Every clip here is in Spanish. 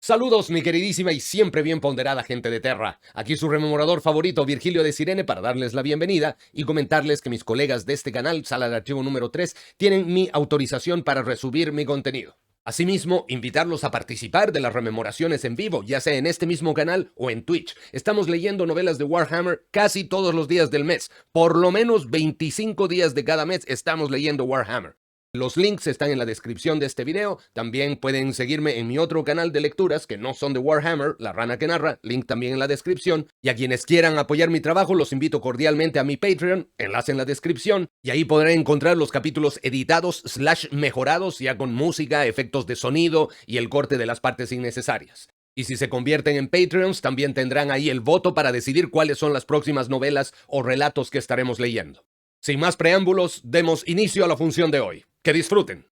Saludos, mi queridísima y siempre bien ponderada gente de Terra. Aquí su rememorador favorito, Virgilio de Sirene, para darles la bienvenida y comentarles que mis colegas de este canal, Sala de Archivo número 3, tienen mi autorización para resubir mi contenido. Asimismo, invitarlos a participar de las rememoraciones en vivo, ya sea en este mismo canal o en Twitch. Estamos leyendo novelas de Warhammer casi todos los días del mes. Por lo menos 25 días de cada mes estamos leyendo Warhammer. Los links están en la descripción de este video. También pueden seguirme en mi otro canal de lecturas que no son de Warhammer, La Rana que Narra, link también en la descripción. Y a quienes quieran apoyar mi trabajo, los invito cordialmente a mi Patreon, enlace en la descripción. Y ahí podrán encontrar los capítulos editados / mejorados, ya con música, efectos de sonido y el corte de las partes innecesarias. Y si se convierten en Patreons, también tendrán ahí el voto para decidir cuáles son las próximas novelas o relatos que estaremos leyendo. Sin más preámbulos, demos inicio a la función de hoy. ¡Que disfruten!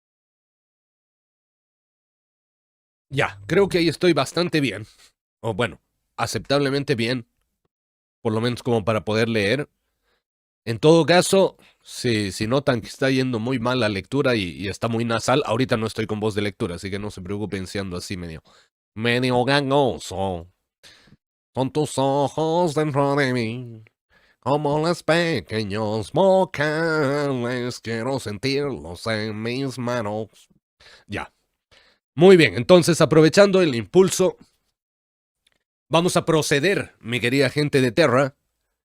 Ya, creo que ahí estoy bastante bien. O bueno, aceptablemente bien. Por lo menos como para poder leer. En todo caso, si notan que está yendo muy mal la lectura y está muy nasal, ahorita no estoy con voz de lectura, así que no se preocupen si ando así medio gangoso. Son tus ojos dentro de mí. Como los pequeños vocales, quiero sentirlos en mis manos. Ya. Muy bien, entonces aprovechando el impulso, vamos a proceder, mi querida gente de Terra,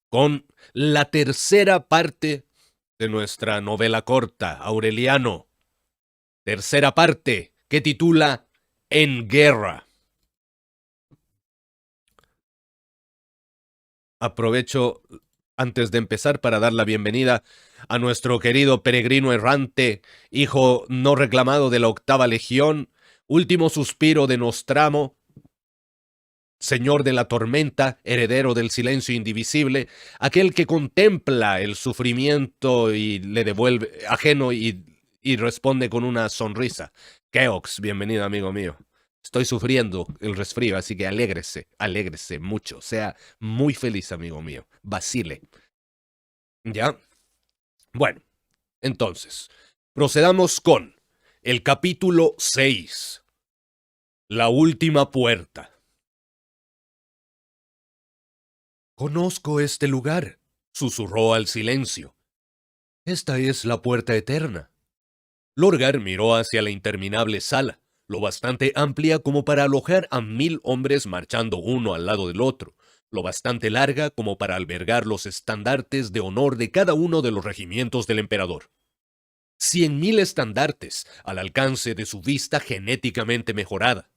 con la tercera parte de nuestra novela corta, Aureliano. Tercera parte, que titula En Guerra. Aprovecho antes de empezar para dar la bienvenida a nuestro querido peregrino errante, hijo no reclamado de la 8ª Legión, último suspiro de Nostramo, señor de la tormenta, heredero del silencio indivisible, aquel que contempla el sufrimiento y le devuelve ajeno y responde con una sonrisa. Keox, bienvenido amigo mío. Estoy sufriendo el resfrío, así que alégrese mucho. Sea muy feliz, amigo mío. Vacile. ¿Ya? Bueno, entonces, procedamos con el capítulo 6. La última puerta. Conozco este lugar, susurró al silencio. Esta es la puerta eterna. Lorgar miró hacia la interminable sala, lo bastante amplia como para alojar a 1000 hombres marchando uno al lado del otro, lo bastante larga como para albergar los estandartes de honor de cada uno de los regimientos del emperador. 100.000 estandartes al alcance de su vista genéticamente mejorada.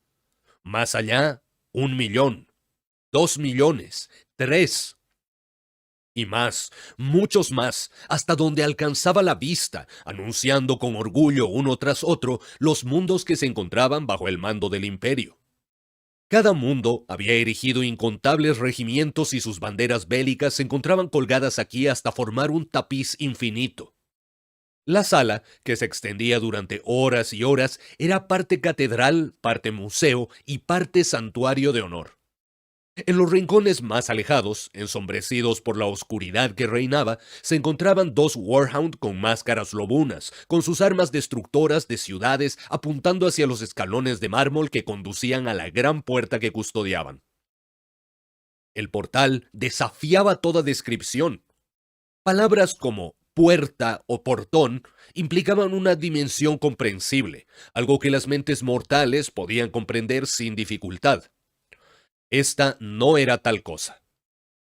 Más allá, 1 millón, 2 millones, 3 y más, muchos más, hasta donde alcanzaba la vista, anunciando con orgullo uno tras otro los mundos que se encontraban bajo el mando del imperio. Cada mundo había erigido incontables regimientos y sus banderas bélicas se encontraban colgadas aquí hasta formar un tapiz infinito. La sala, que se extendía durante horas y horas, era parte catedral, parte museo y parte santuario de honor. En los rincones más alejados, ensombrecidos por la oscuridad que reinaba, se encontraban 2 Warhound con máscaras lobunas, con sus armas destructoras de ciudades apuntando hacia los escalones de mármol que conducían a la gran puerta que custodiaban. El portal desafiaba toda descripción. Palabras como puerta o portón implicaban una dimensión comprensible, algo que las mentes mortales podían comprender sin dificultad. Esta no era tal cosa.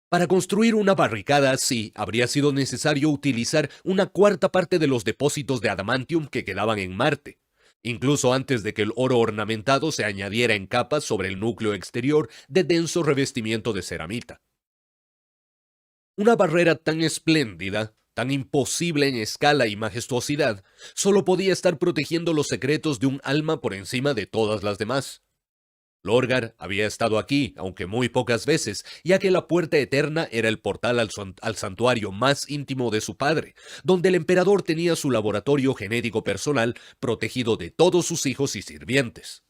Para construir una barricada así, habría sido necesario utilizar una 1/4 parte de los depósitos de adamantium que quedaban en Marte, incluso antes de que el oro ornamentado se añadiera en capas sobre el núcleo exterior de denso revestimiento de ceramita. Una barrera tan espléndida, tan imposible en escala y majestuosidad, solo podía estar protegiendo los secretos de un alma por encima de todas las demás. Lorgar había estado aquí, aunque muy pocas veces, ya que la puerta eterna era el portal al santuario más íntimo de su padre, donde el emperador tenía su laboratorio genético personal protegido de todos sus hijos y sirvientes.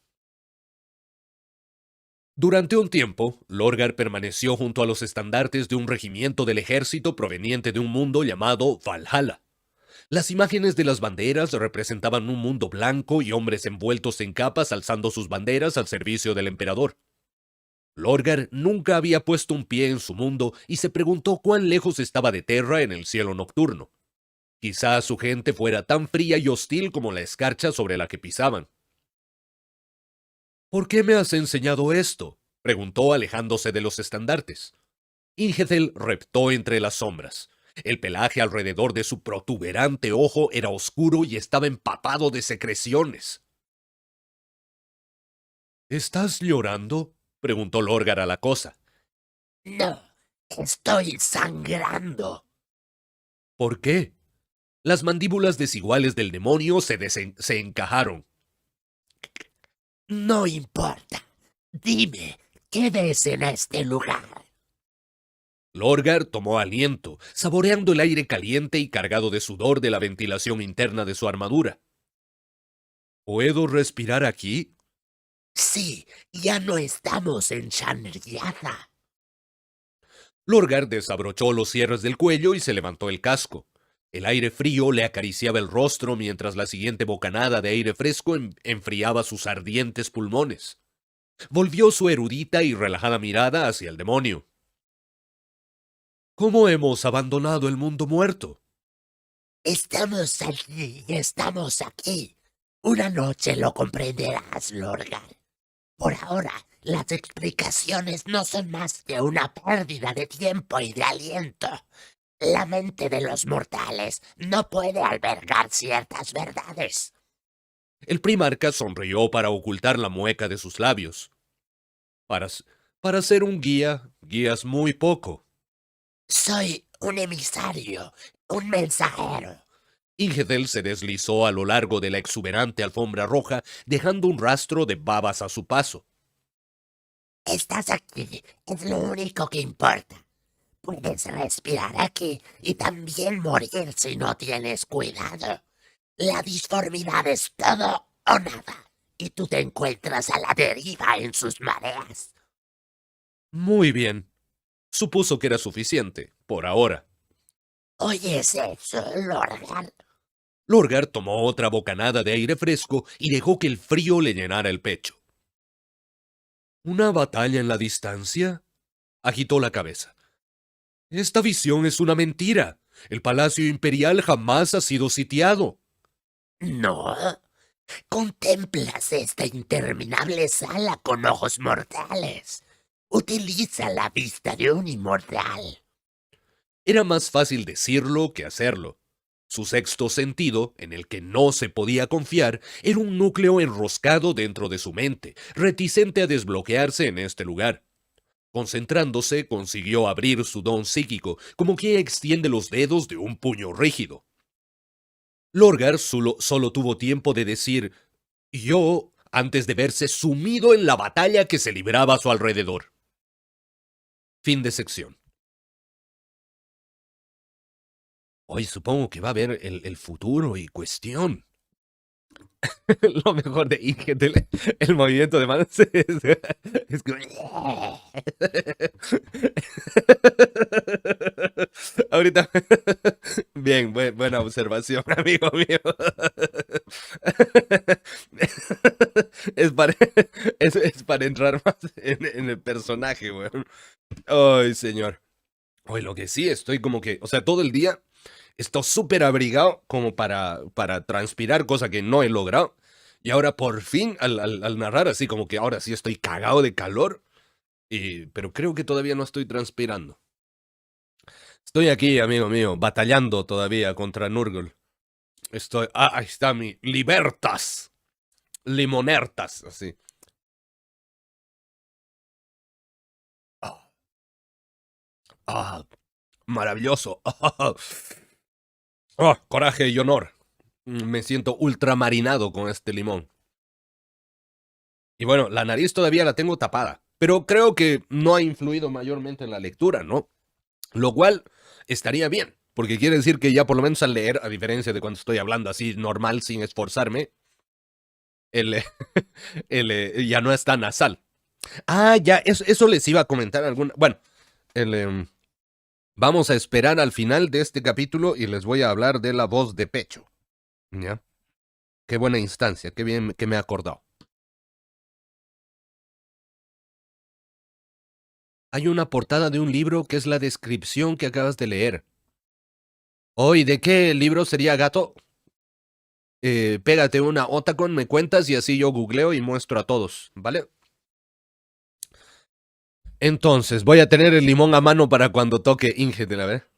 Durante un tiempo, Lorgar permaneció junto a los estandartes de un regimiento del ejército proveniente de un mundo llamado Valhalla. Las imágenes de las banderas representaban un mundo blanco y hombres envueltos en capas alzando sus banderas al servicio del emperador. Lorgar nunca había puesto un pie en su mundo y se preguntó cuán lejos estaba de Terra en el cielo nocturno. Quizá su gente fuera tan fría y hostil como la escarcha sobre la que pisaban. ¿Por qué me has enseñado esto?, preguntó alejándose de los estandartes. Ingethel reptó entre las sombras. El pelaje alrededor de su protuberante ojo era oscuro y estaba empapado de secreciones. ¿Estás llorando?, preguntó Lorgar a la cosa. No, estoy sangrando. ¿Por qué? Las mandíbulas desiguales del demonio se encajaron. No importa. Dime, ¿qué ves en este lugar? Lorgar tomó aliento, saboreando el aire caliente y cargado de sudor de la ventilación interna de su armadura. ¿Puedo respirar aquí? Sí, ya no estamos en Shanriada. Lorgar desabrochó los cierres del cuello y se levantó el casco. El aire frío le acariciaba el rostro mientras la siguiente bocanada de aire fresco enfriaba sus ardientes pulmones. Volvió su erudita y relajada mirada hacia el demonio. ¿Cómo hemos abandonado el mundo muerto? Estamos allí y estamos aquí. Una noche lo comprenderás, Lorgar. Por ahora, las explicaciones no son más que una pérdida de tiempo y de aliento. La mente de los mortales no puede albergar ciertas verdades. El primarca sonrió para ocultar la mueca de sus labios. Para, para ser un guía, guías muy poco. Soy un emisario, un mensajero. Ingethel se deslizó a lo largo de la exuberante alfombra roja, dejando un rastro de babas a su paso. Estás aquí, es lo único que importa. Puedes respirar aquí y también morir si no tienes cuidado. La disformidad es todo o nada, y tú te encuentras a la deriva en sus mareas. Muy bien. Supuso que era suficiente, por ahora. ¿Oyes eso, Lorgar? Lorgar tomó otra bocanada de aire fresco y dejó que el frío le llenara el pecho. ¿Una batalla en la distancia? Agitó la cabeza. Esta visión es una mentira. El Palacio Imperial jamás ha sido sitiado. No. Contemplas esta interminable sala con ojos mortales. Utiliza la vista de un inmortal. Era más fácil decirlo que hacerlo. Su sexto sentido, en el que no se podía confiar, era un núcleo enroscado dentro de su mente, reticente a desbloquearse en este lugar. Concentrándose, consiguió abrir su don psíquico, como quien extiende los dedos de un puño rígido. Lorgar solo tuvo tiempo de decir «yo» antes de verse sumido en la batalla que se libraba a su alrededor. Fin de sección. Hoy supongo que va a haber el futuro y cuestión. Lo mejor de Inget, el movimiento de manos es como... Ahorita... Bien, buena observación, amigo mío. Es para, es para entrar más en el personaje, weón. Ay, señor. Hoy lo que sí, estoy como que... O sea, todo el día estoy súper abrigado como para transpirar, cosa que no he logrado. Y ahora por fin, al narrar así, como que ahora sí estoy cagado de calor. Pero creo que todavía no estoy transpirando. Estoy aquí, amigo mío, batallando todavía contra Nurgle. Estoy... Ah, ahí está mi Libertas. Limonertas, así. Ah, ah, maravilloso. Ah, coraje y honor. Me siento ultramarinado con este limón. Y bueno, la nariz todavía la tengo tapada, pero creo que no ha influido mayormente en la lectura, ¿no? Lo cual estaría bien, porque quiere decir que ya por lo menos al leer, a diferencia de cuando estoy hablando así normal sin esforzarme, el, ya no es tan nasal. Ah, ya, eso les iba a comentar alguna... Bueno, el, Vamos a esperar al final de este capítulo y les voy a hablar de la voz de pecho. ¿Ya? Qué buena instancia, qué bien que me he acordado. Hay una portada de un libro que es la descripción que acabas de leer. Hoy, ¿de qué libro sería, gato? Pégate una Otacon, me cuentas y así yo googleo y muestro a todos, ¿vale? Entonces, voy a tener el limón a mano para cuando toque Inge, a ver.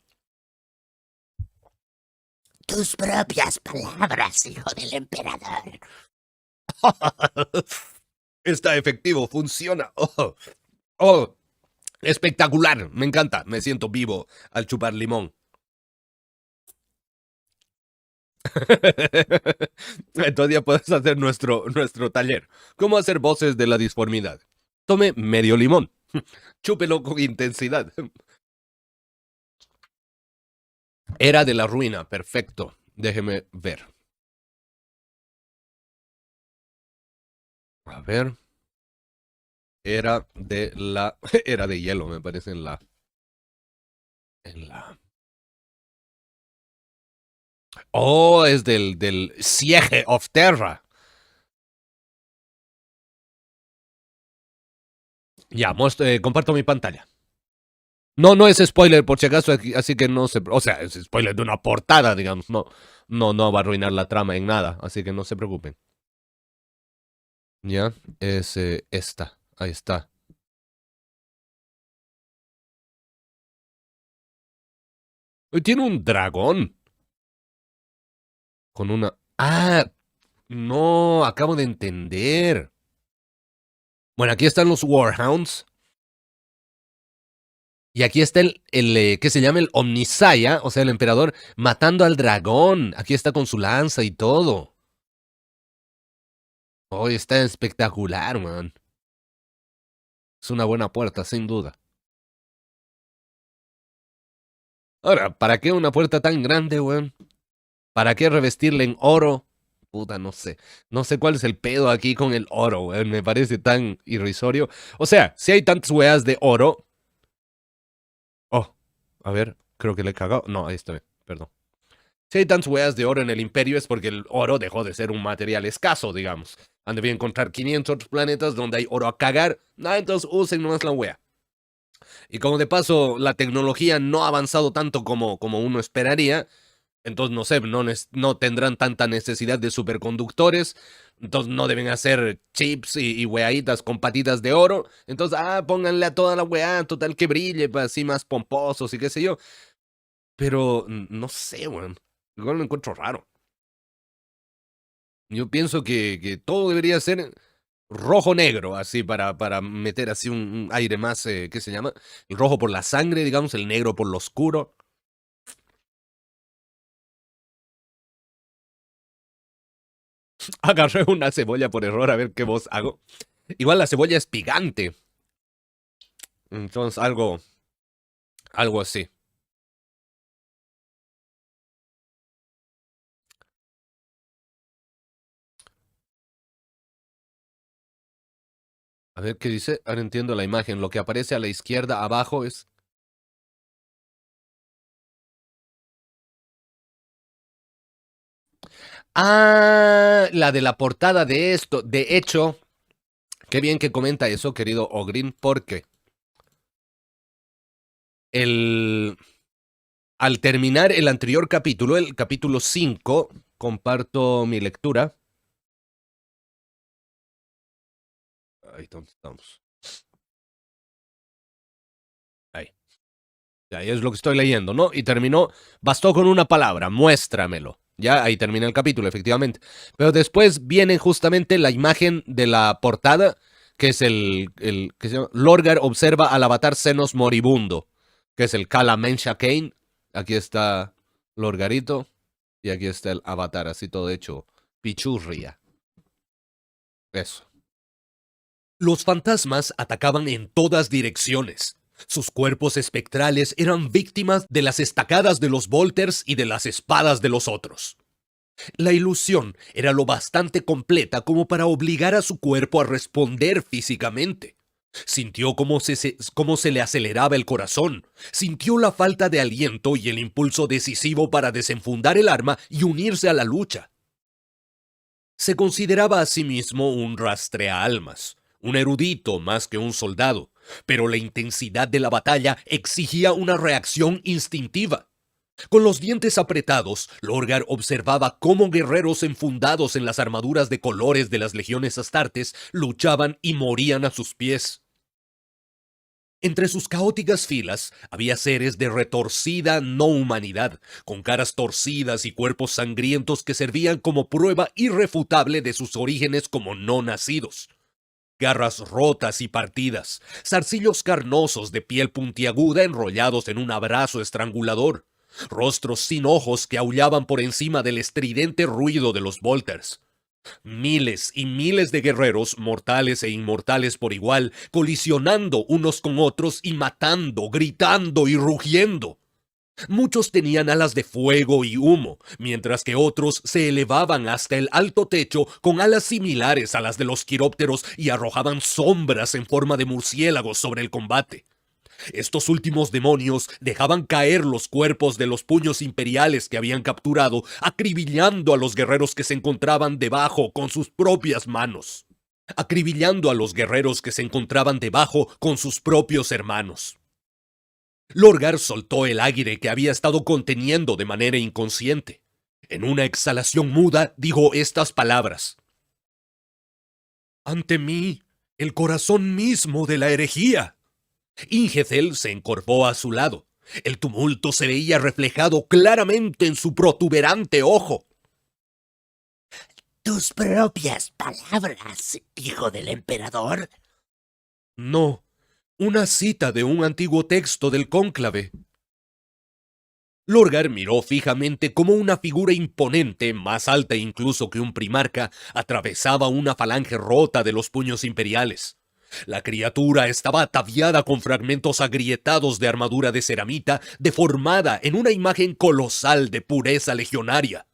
Tus propias palabras, hijo del emperador. Está efectivo, funciona. Oh, espectacular, me encanta, me siento vivo al chupar limón. Todavía puedes hacer nuestro taller. ¿Cómo hacer voces de la disformidad? Tome medio limón. Chúpelo con intensidad. Era de la ruina, perfecto. Déjeme ver. A ver. Era de la... Era de hielo, me parece, en la... Oh, es del Siege of Terra. Ya, comparto mi pantalla. No es spoiler por si acaso, así que no se... O sea, es spoiler de una portada, digamos. No va a arruinar la trama en nada, así que no se preocupen. Ya, es esta. Ahí está. Tiene un dragón. Con una... Ah, no, acabo de entender. Bueno, aquí están los Warhounds. Y aquí está que se llama el Omnisaya, o sea, el emperador, matando al dragón. Aquí está con su lanza y todo. Oh, está espectacular, man. Es una buena puerta, sin duda. Ahora, ¿para qué una puerta tan grande, weón? ¿Para qué revestirla en oro? Puta, no sé. No sé cuál es el pedo aquí con el oro, weón. Me parece tan irrisorio. O sea, si hay tantas weas de oro. Oh, a ver, creo que le he cagado. No, ahí está bien, perdón. Si hay tantas weas de oro en el imperio es porque el oro dejó de ser un material escaso, digamos. Han debido encontrar 500 otros planetas donde hay oro a cagar. Ah, entonces usen nomás la wea. Y como de paso la tecnología no ha avanzado tanto como uno esperaría, entonces no sé, no tendrán tanta necesidad de superconductores, entonces no deben hacer chips y weaditas con patitas de oro, entonces, pónganle a toda la weá, total que brille, para así más pomposos y qué sé yo. Pero no sé, weón, igual lo encuentro raro. Yo pienso que todo debería ser rojo-negro, así para meter así un aire más, ¿qué se llama? El rojo por la sangre, digamos, el negro por lo oscuro. Agarré una cebolla por error, a ver qué voz hago. Igual la cebolla es picante. Entonces, algo así. A ver qué dice. Ahora entiendo la imagen. Lo que aparece a la izquierda abajo es... Ah, la de la portada de esto. De hecho, qué bien que comenta eso, querido Ogrin, porque el... al terminar el anterior capítulo, el capítulo 5, comparto mi lectura. Ahí ¿dónde estamos? Ahí. Ahí es lo que estoy leyendo, ¿no? Y terminó, bastó con una palabra, muéstramelo. Ya, ahí termina el capítulo, efectivamente. Pero después viene justamente la imagen de la portada, que es que se llama, Lorgar observa al avatar Senos moribundo, que es el Kala Mensha Kane. Aquí está Lorgarito, y aquí está el avatar, así todo hecho pichurria. Eso. Los fantasmas atacaban en todas direcciones. Sus cuerpos espectrales eran víctimas de las estacadas de los Volters y de las espadas de los otros. La ilusión era lo bastante completa como para obligar a su cuerpo a responder físicamente. Sintió cómo se le aceleraba el corazón, sintió la falta de aliento y el impulso decisivo para desenfundar el arma y unirse a la lucha. Se consideraba a sí mismo un rastreaalmas, un erudito más que un soldado, pero la intensidad de la batalla exigía una reacción instintiva. Con los dientes apretados, Lorgar observaba cómo guerreros enfundados en las armaduras de colores de las legiones astartes luchaban y morían a sus pies. Entre sus caóticas filas había seres de retorcida no humanidad, con caras torcidas y cuerpos sangrientos que servían como prueba irrefutable de sus orígenes como no nacidos. Garras rotas y partidas, zarcillos carnosos de piel puntiaguda enrollados en un abrazo estrangulador, rostros sin ojos que aullaban por encima del estridente ruido de los bolters. Miles y miles de guerreros, mortales e inmortales por igual, colisionando unos con otros y matando, gritando y rugiendo. Muchos tenían alas de fuego y humo, mientras que otros se elevaban hasta el alto techo con alas similares a las de los quirópteros y arrojaban sombras en forma de murciélagos sobre el combate. Estos últimos demonios dejaban caer los cuerpos de los puños imperiales que habían capturado, acribillando a los guerreros que se encontraban debajo con sus propias manos. Acribillando a los guerreros que se encontraban debajo con sus propios hermanos. Lorgar soltó el aire que había estado conteniendo de manera inconsciente. En una exhalación muda dijo estas palabras: «Ante mí, el corazón mismo de la herejía». Ingethel se encorvó a su lado. El tumulto se veía reflejado claramente en su protuberante ojo. ¿Tus propias palabras, hijo del emperador? No, una cita de un antiguo texto del cónclave. Lorgar miró fijamente cómo una figura imponente, más alta incluso que un primarca, atravesaba una falange rota de los puños imperiales. La criatura estaba ataviada con fragmentos agrietados de armadura de ceramita, deformada en una imagen colosal de pureza legionaria.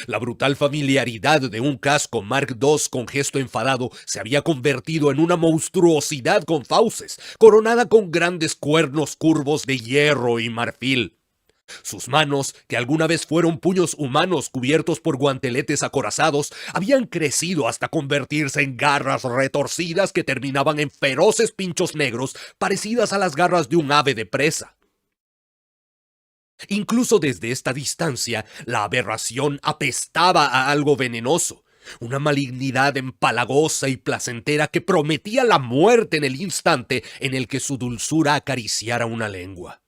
La brutal familiaridad de un casco Mark II con gesto enfadado se había convertido en una monstruosidad con fauces, coronada con grandes cuernos curvos de hierro y marfil. Sus manos, que alguna vez fueron puños humanos cubiertos por guanteletes acorazados, habían crecido hasta convertirse en garras retorcidas que terminaban en feroces pinchos negros parecidas a las garras de un ave de presa. Incluso desde esta distancia, la aberración apestaba a algo venenoso, una malignidad empalagosa y placentera que prometía la muerte en el instante en el que su dulzura acariciara una lengua.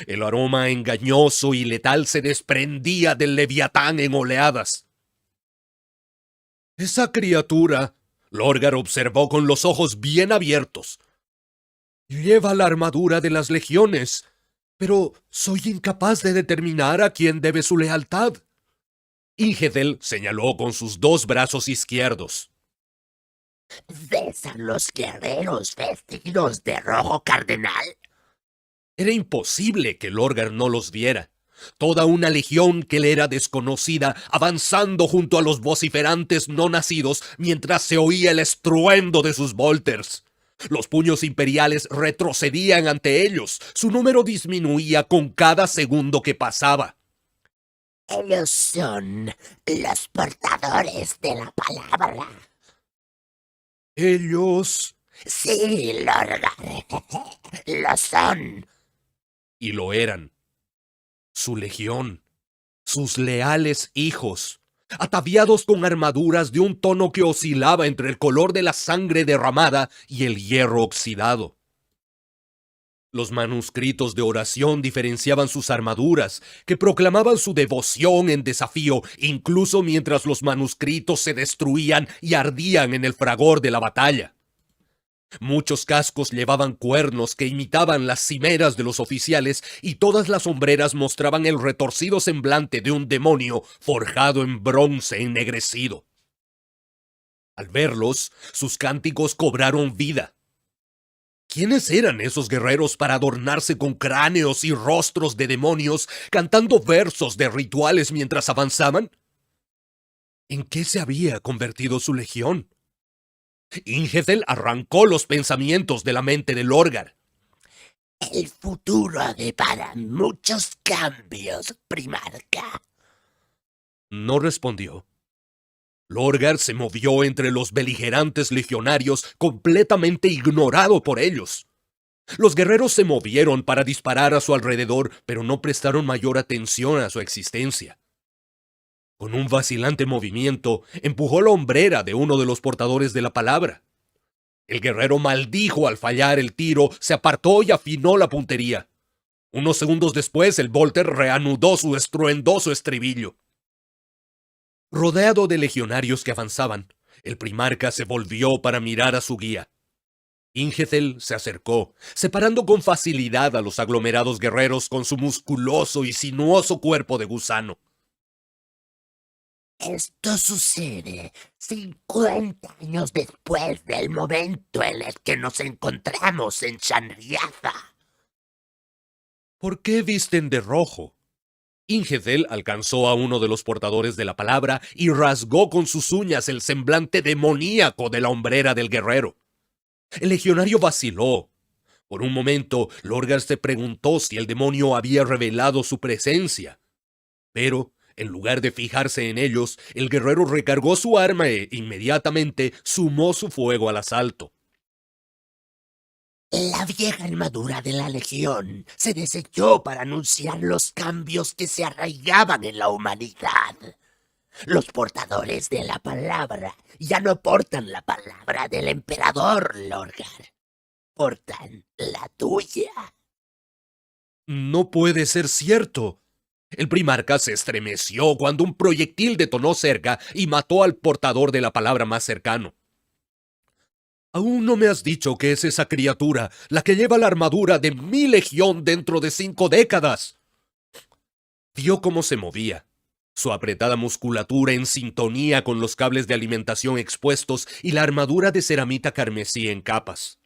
El aroma engañoso y letal se desprendía del leviatán en oleadas. «Esa criatura», Lorgar observó con los ojos bien abiertos, «lleva la armadura de las legiones, pero soy incapaz de determinar a quién debe su lealtad». Ingethel señaló con sus dos brazos izquierdos. ¿Ves a los guerreros vestidos de rojo cardenal? Era imposible que Lorgar no los viera. Toda una legión que le era desconocida, avanzando junto a los vociferantes no nacidos mientras se oía el estruendo de sus bolters. Los puños imperiales retrocedían ante ellos. Su número disminuía con cada segundo que pasaba. Ellos son los portadores de la palabra. Ellos... Sí, Lorgar. Lo son. Y lo eran. Su legión, sus leales hijos, ataviados con armaduras de un tono que oscilaba entre el color de la sangre derramada y el hierro oxidado. Los manuscritos de oración diferenciaban sus armaduras, que proclamaban su devoción en desafío, incluso mientras los manuscritos se destruían y ardían en el fragor de la batalla. Muchos cascos llevaban cuernos que imitaban las cimeras de los oficiales y todas las hombreras mostraban el retorcido semblante de un demonio forjado en bronce ennegrecido. Al verlos, sus cánticos cobraron vida. ¿Quiénes eran esos guerreros para adornarse con cráneos y rostros de demonios, cantando versos de rituales mientras avanzaban? ¿En qué se había convertido su legión? Ingethel arrancó los pensamientos de la mente de Lorgar. El futuro depara muchos cambios, primarca. No respondió. Lorgar se movió entre los beligerantes legionarios, completamente ignorado por ellos. Los guerreros se movieron para disparar a su alrededor, pero no prestaron mayor atención a su existencia. Con un vacilante movimiento, empujó la hombrera de uno de los portadores de la palabra. El guerrero maldijo al fallar el tiro, se apartó y afinó la puntería. Unos segundos después, el Volter reanudó su estruendoso estribillo. Rodeado de legionarios que avanzaban, el primarca se volvió para mirar a su guía. Ingethel se acercó, separando con facilidad a los aglomerados guerreros con su musculoso y sinuoso cuerpo de gusano. Esto sucede 50 años después del momento en el que nos encontramos en Shanriaza. ¿Por qué visten de rojo? Ingethel alcanzó a uno de los portadores de la palabra y rasgó con sus uñas el semblante demoníaco de la hombrera del guerrero. El legionario vaciló. Por un momento, Lorgar se preguntó si el demonio había revelado su presencia. Pero, en lugar de fijarse en ellos, el guerrero recargó su arma e inmediatamente sumó su fuego al asalto. La vieja armadura de la Legión se desechó para anunciar los cambios que se arraigaban en la humanidad. Los portadores de la palabra ya no portan la palabra del emperador, Lorgar. Portan la tuya. No puede ser cierto. El primarca se estremeció cuando un proyectil detonó cerca y mató al portador de la palabra más cercano. Aún no me has dicho que es esa criatura la que lleva la armadura de mi legión dentro de 5 décadas. Vio cómo se movía, su apretada musculatura en sintonía con los cables de alimentación expuestos y la armadura de ceramita carmesí en capas.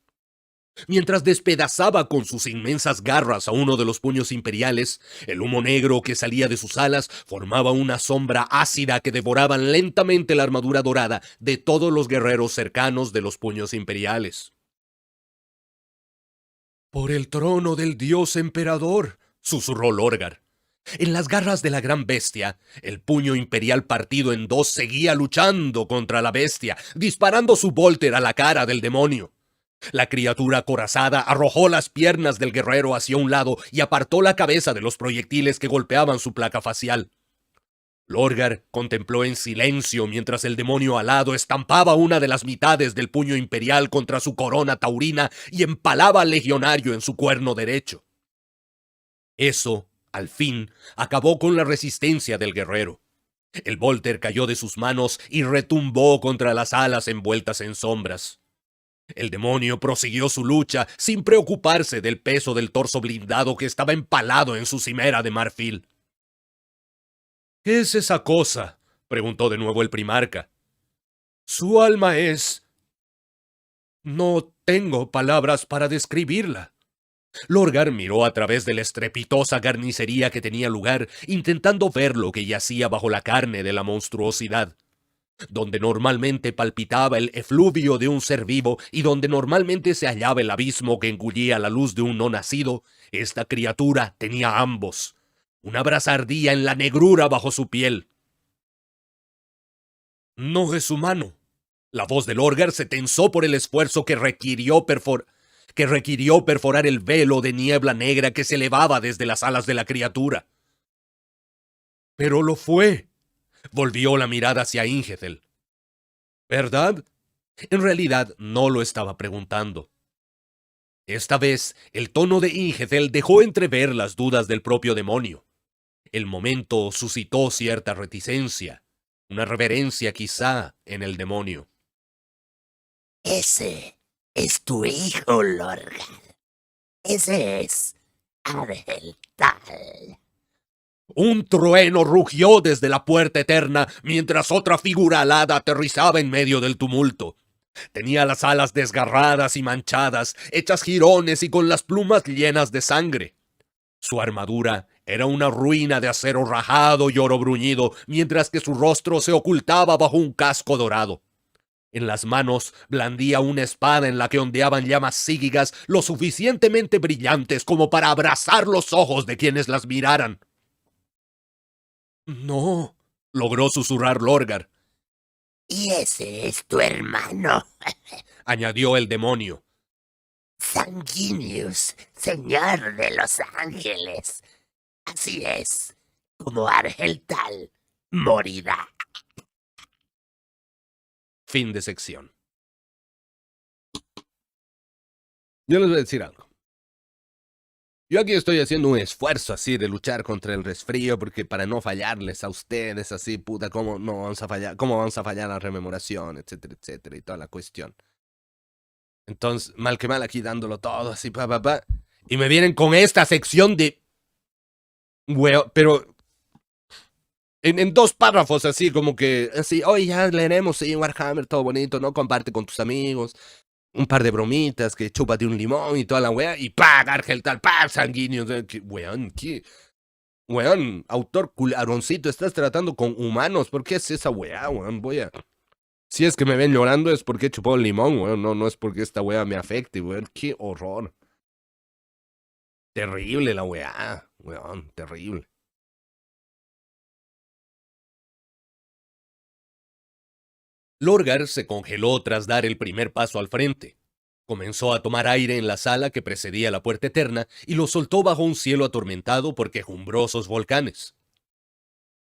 Mientras despedazaba con sus inmensas garras a uno de los puños imperiales, el humo negro que salía de sus alas formaba una sombra ácida que devoraban lentamente la armadura dorada de todos los guerreros cercanos de los puños imperiales. «Por el trono del dios emperador», susurró Lorgar. En las garras de la gran bestia, el puño imperial partido en dos seguía luchando contra la bestia, disparando su Volter a la cara del demonio. La criatura acorazada arrojó las piernas del guerrero hacia un lado y apartó la cabeza de los proyectiles que golpeaban su placa facial. Lorgar contempló en silencio mientras el demonio alado estampaba una de las mitades del puño imperial contra su corona taurina y empalaba al legionario en su cuerno derecho. Eso, al fin, acabó con la resistencia del guerrero. El Volter cayó de sus manos y retumbó contra las alas envueltas en sombras. El demonio prosiguió su lucha sin preocuparse del peso del torso blindado que estaba empalado en su cimera de marfil. «¿Qué es esa cosa?», preguntó de nuevo el primarca. «Su alma es... No tengo palabras para describirla». Lorgar miró a través de la estrepitosa carnicería que tenía lugar, intentando ver lo que yacía bajo la carne de la monstruosidad. Donde normalmente palpitaba el efluvio de un ser vivo y donde normalmente se hallaba el abismo que engullía la luz de un no nacido, esta criatura tenía ambos. Una brasa ardía en la negrura bajo su piel. «No es humano». La voz de Lorgar se tensó por el esfuerzo que requirió perforar el velo de niebla negra que se elevaba desde las alas de la criatura. «Pero lo fue». Volvió la mirada hacia Ingethel. «¿Verdad?». En realidad no lo estaba preguntando. Esta vez, el tono de Ingethel dejó entrever las dudas del propio demonio. El momento suscitó cierta reticencia, una reverencia quizá en el demonio. Ese es tu hijo, Lorgar. Ese es Adheltal. Un trueno rugió desde la puerta eterna mientras otra figura alada aterrizaba en medio del tumulto. Tenía las alas desgarradas y manchadas, hechas jirones y con las plumas llenas de sangre. Su armadura era una ruina de acero rajado y oro bruñido, mientras que su rostro se ocultaba bajo un casco dorado. En las manos blandía una espada en la que ondeaban llamas psíquicas lo suficientemente brillantes como para abrazar los ojos de quienes las miraran. No, logró susurrar Lorgar. Y ese es tu hermano, Añadió el demonio. Sanguinius, señor de los ángeles. Así es, como Argeltal morirá. Fin de sección. Yo les voy a decir algo. Yo aquí estoy haciendo un esfuerzo así de luchar contra el resfrío porque para no fallarles a ustedes así, puta, cómo no vamos a fallar, cómo vamos a fallar la rememoración, etcétera, etcétera, y toda la cuestión. Entonces, mal que mal aquí dándolo todo así, pa. Y me vienen con esta sección de... pero... En 2 párrafos así, como que... Así, oye, ya leeremos, sí, Warhammer, todo bonito, ¿no? Comparte con tus amigos. Un par de bromitas, que chúpate un limón y toda la wea. Y pa, Argel tal, pa, sanguíneo. Weón, ¿qué? Weón, autor cularoncito, estás tratando con humanos. ¿Por qué es esa wea, weón? Voy a... Si es que me ven llorando es porque he chupado el limón, weón. No es porque esta wea me afecte, weón. Qué horror. Terrible la wea, weón. Terrible. Lorgar se congeló tras dar el primer paso al frente. Comenzó a tomar aire en la sala que precedía la puerta eterna y lo soltó bajo un cielo atormentado por quejumbrosos volcanes.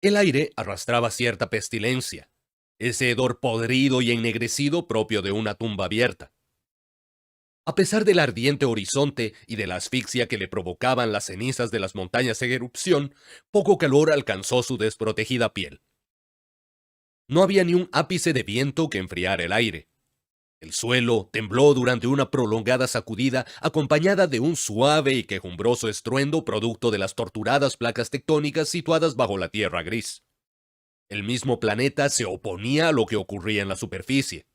El aire arrastraba cierta pestilencia, ese hedor podrido y ennegrecido propio de una tumba abierta. A pesar del ardiente horizonte y de la asfixia que le provocaban las cenizas de las montañas en erupción, poco calor alcanzó su desprotegida piel. No había ni un ápice de viento que enfriara el aire. El suelo tembló durante una prolongada sacudida acompañada de un suave y quejumbroso estruendo producto de las torturadas placas tectónicas situadas bajo la tierra gris. El mismo planeta se oponía a lo que ocurría en la superficie.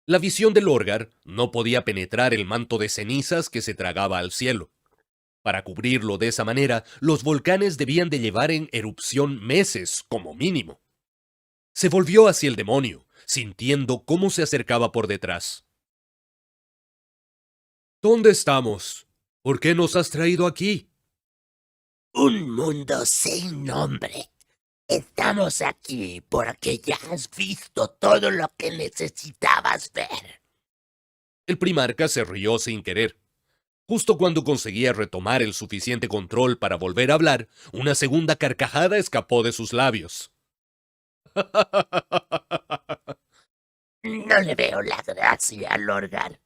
La visión de Lorgar no podía penetrar el manto de cenizas que se tragaba al cielo. Para cubrirlo de esa manera, los volcanes debían de llevar en erupción meses, como mínimo. Se volvió hacia el demonio, sintiendo cómo se acercaba por detrás. ¿Dónde estamos? ¿Por qué nos has traído aquí? Un mundo sin nombre. Estamos aquí porque ya has visto todo lo que necesitabas ver. El primarca se rió sin querer. Justo cuando conseguía retomar el suficiente control para volver a hablar, una segunda carcajada escapó de sus labios. No le veo la gracia, Lorgar.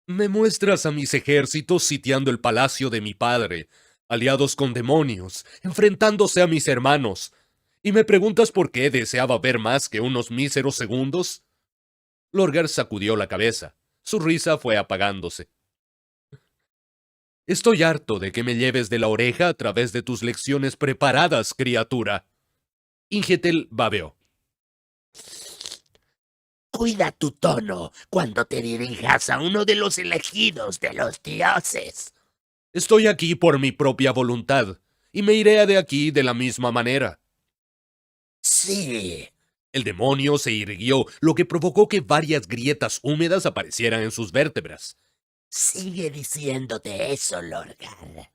Me muestras a mis ejércitos sitiando el palacio de mi padre, aliados con demonios, enfrentándose a mis hermanos, y me preguntas por qué deseaba ver más que unos míseros segundos. Lorgar sacudió la cabeza. Su risa fue apagándose. Estoy harto de que me lleves de la oreja a través de tus lecciones preparadas, criatura. Ingetel babeó. Cuida tu tono cuando te dirijas a uno de los elegidos de los dioses. Estoy aquí por mi propia voluntad, y me iré de aquí de la misma manera. Sí. El demonio se irguió, lo que provocó que varias grietas húmedas aparecieran en sus vértebras. Sigue diciéndote eso, Lorgar.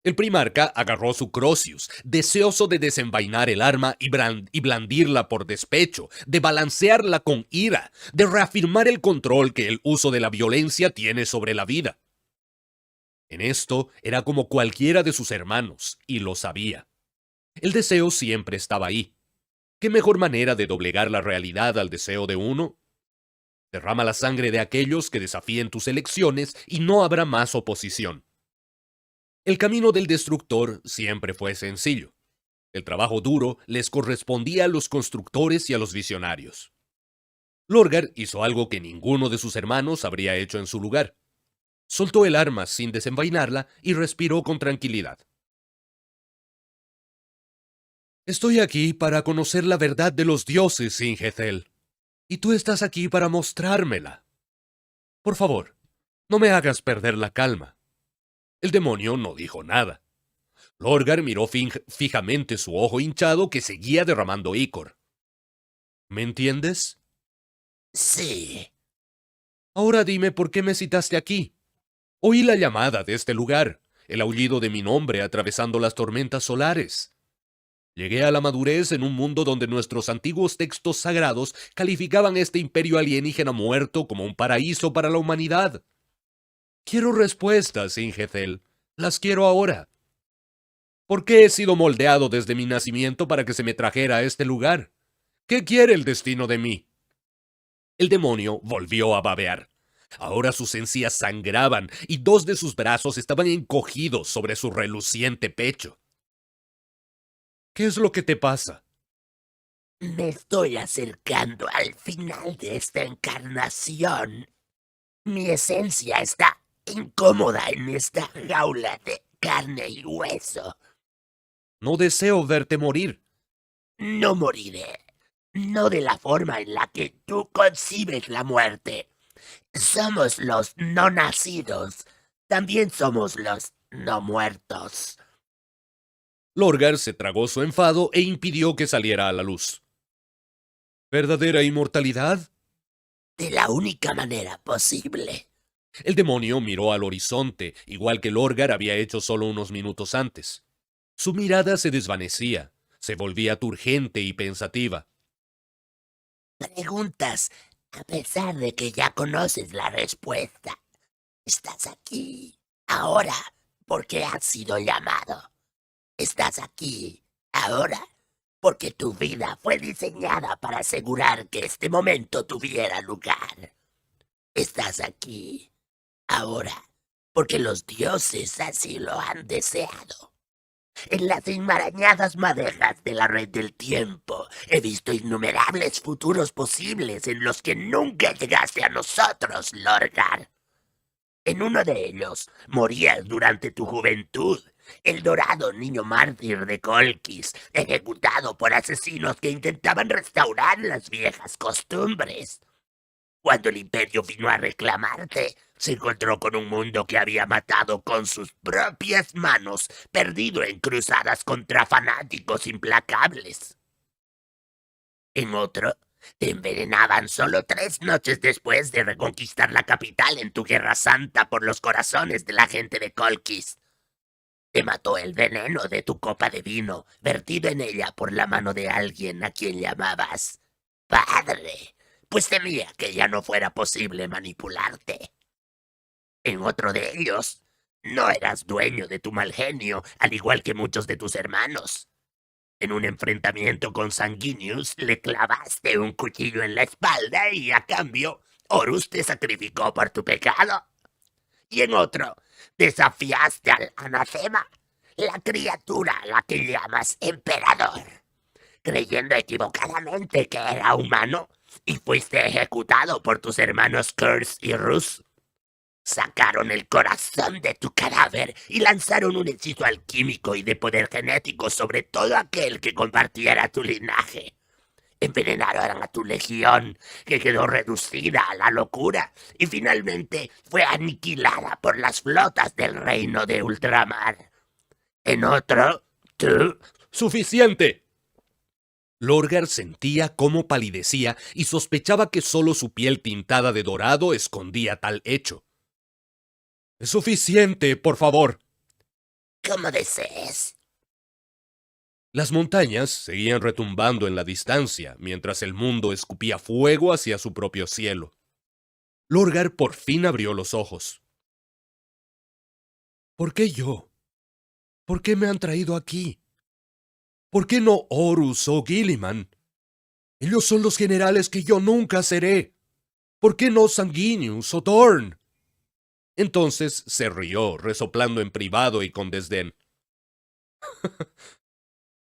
El primarca agarró su Crocius, deseoso de desenvainar el arma y blandirla por despecho, de balancearla con ira, de reafirmar el control que el uso de la violencia tiene sobre la vida. En esto era como cualquiera de sus hermanos, y lo sabía. El deseo siempre estaba ahí. ¿Qué mejor manera de doblegar la realidad al deseo de uno? Derrama la sangre de aquellos que desafíen tus elecciones y no habrá más oposición. El camino del destructor siempre fue sencillo. El trabajo duro les correspondía a los constructores y a los visionarios. Lorgar hizo algo que ninguno de sus hermanos habría hecho en su lugar. Soltó el arma sin desenvainarla y respiró con tranquilidad. Estoy aquí para conocer la verdad de los dioses, Ingethel, y tú estás aquí para mostrármela. Por favor, no me hagas perder la calma. El demonio no dijo nada. Lorgar miró fijamente su ojo hinchado que seguía derramando ícor. ¿Me entiendes? Sí. Ahora dime por qué me citaste aquí. Oí la llamada de este lugar, el aullido de mi nombre atravesando las tormentas solares. Llegué a la madurez en un mundo donde nuestros antiguos textos sagrados calificaban este imperio alienígena muerto como un paraíso para la humanidad. Quiero respuestas, Ingethel. Las quiero ahora. ¿Por qué he sido moldeado desde mi nacimiento para que se me trajera a este lugar? ¿Qué quiere el destino de mí? El demonio volvió a babear. Ahora sus encías sangraban y dos de sus brazos estaban encogidos sobre su reluciente pecho. ¿Qué es lo que te pasa? Me estoy acercando al final de esta encarnación. Mi esencia está incómoda en esta jaula de carne y hueso. No deseo verte morir. No moriré. No de la forma en la que tú concibes la muerte. Somos los no nacidos. También somos los no muertos. Lorgar se tragó su enfado e impidió que saliera a la luz. ¿Verdadera inmortalidad? De la única manera posible. El demonio miró al horizonte, igual que Lorgar había hecho solo unos minutos antes. Su mirada se desvanecía, se volvía turgente y pensativa. Preguntas a pesar de que ya conoces la respuesta. Estás aquí ahora porque has sido llamado. Estás aquí ahora porque tu vida fue diseñada para asegurar que este momento tuviera lugar. Estás aquí ahora porque los dioses así lo han deseado. En las enmarañadas madejas de la red del tiempo he visto innumerables futuros posibles en los que nunca llegaste a nosotros, Lorgar. En uno de ellos morías durante tu juventud, el dorado niño mártir de Colquis, ejecutado por asesinos que intentaban restaurar las viejas costumbres. Cuando el imperio vino a reclamarte, se encontró con un mundo que había matado con sus propias manos, perdido en cruzadas contra fanáticos implacables. En otro, te envenenaban solo 3 noches después de reconquistar la capital en tu guerra santa por los corazones de la gente de Colquis. Te mató el veneno de tu copa de vino, vertido en ella por la mano de alguien a quien llamabas padre, pues temía que ya no fuera posible manipularte. En otro de ellos, no eras dueño de tu mal genio, al igual que muchos de tus hermanos. En un enfrentamiento con Sanguinius, le clavaste un cuchillo en la espalda y, a cambio, Horus te sacrificó por tu pecado. Y en otro, desafiaste al anatema, la criatura a la que llamas emperador, creyendo equivocadamente que era humano, y fuiste ejecutado por tus hermanos Curse y Rus. Sacaron el corazón de tu cadáver y lanzaron un hechizo alquímico y de poder genético sobre todo aquel que compartiera tu linaje. Envenenaron a tu legión, que quedó reducida a la locura y finalmente fue aniquilada por las flotas del reino de ultramar. En otro, tú... ¡Suficiente! Lorgar sentía cómo palidecía y sospechaba que solo su piel tintada de dorado escondía tal hecho. ¡Es suficiente, por favor! Como desees. Las montañas seguían retumbando en la distancia, mientras el mundo escupía fuego hacia su propio cielo. Lorgar por fin abrió los ojos. ¿Por qué yo? ¿Por qué me han traído aquí? ¿Por qué no Horus o Gilliman? Ellos son los generales que yo nunca seré. ¿Por qué no Sanguinius o Thorn? Entonces se rió, resoplando en privado y con desdén.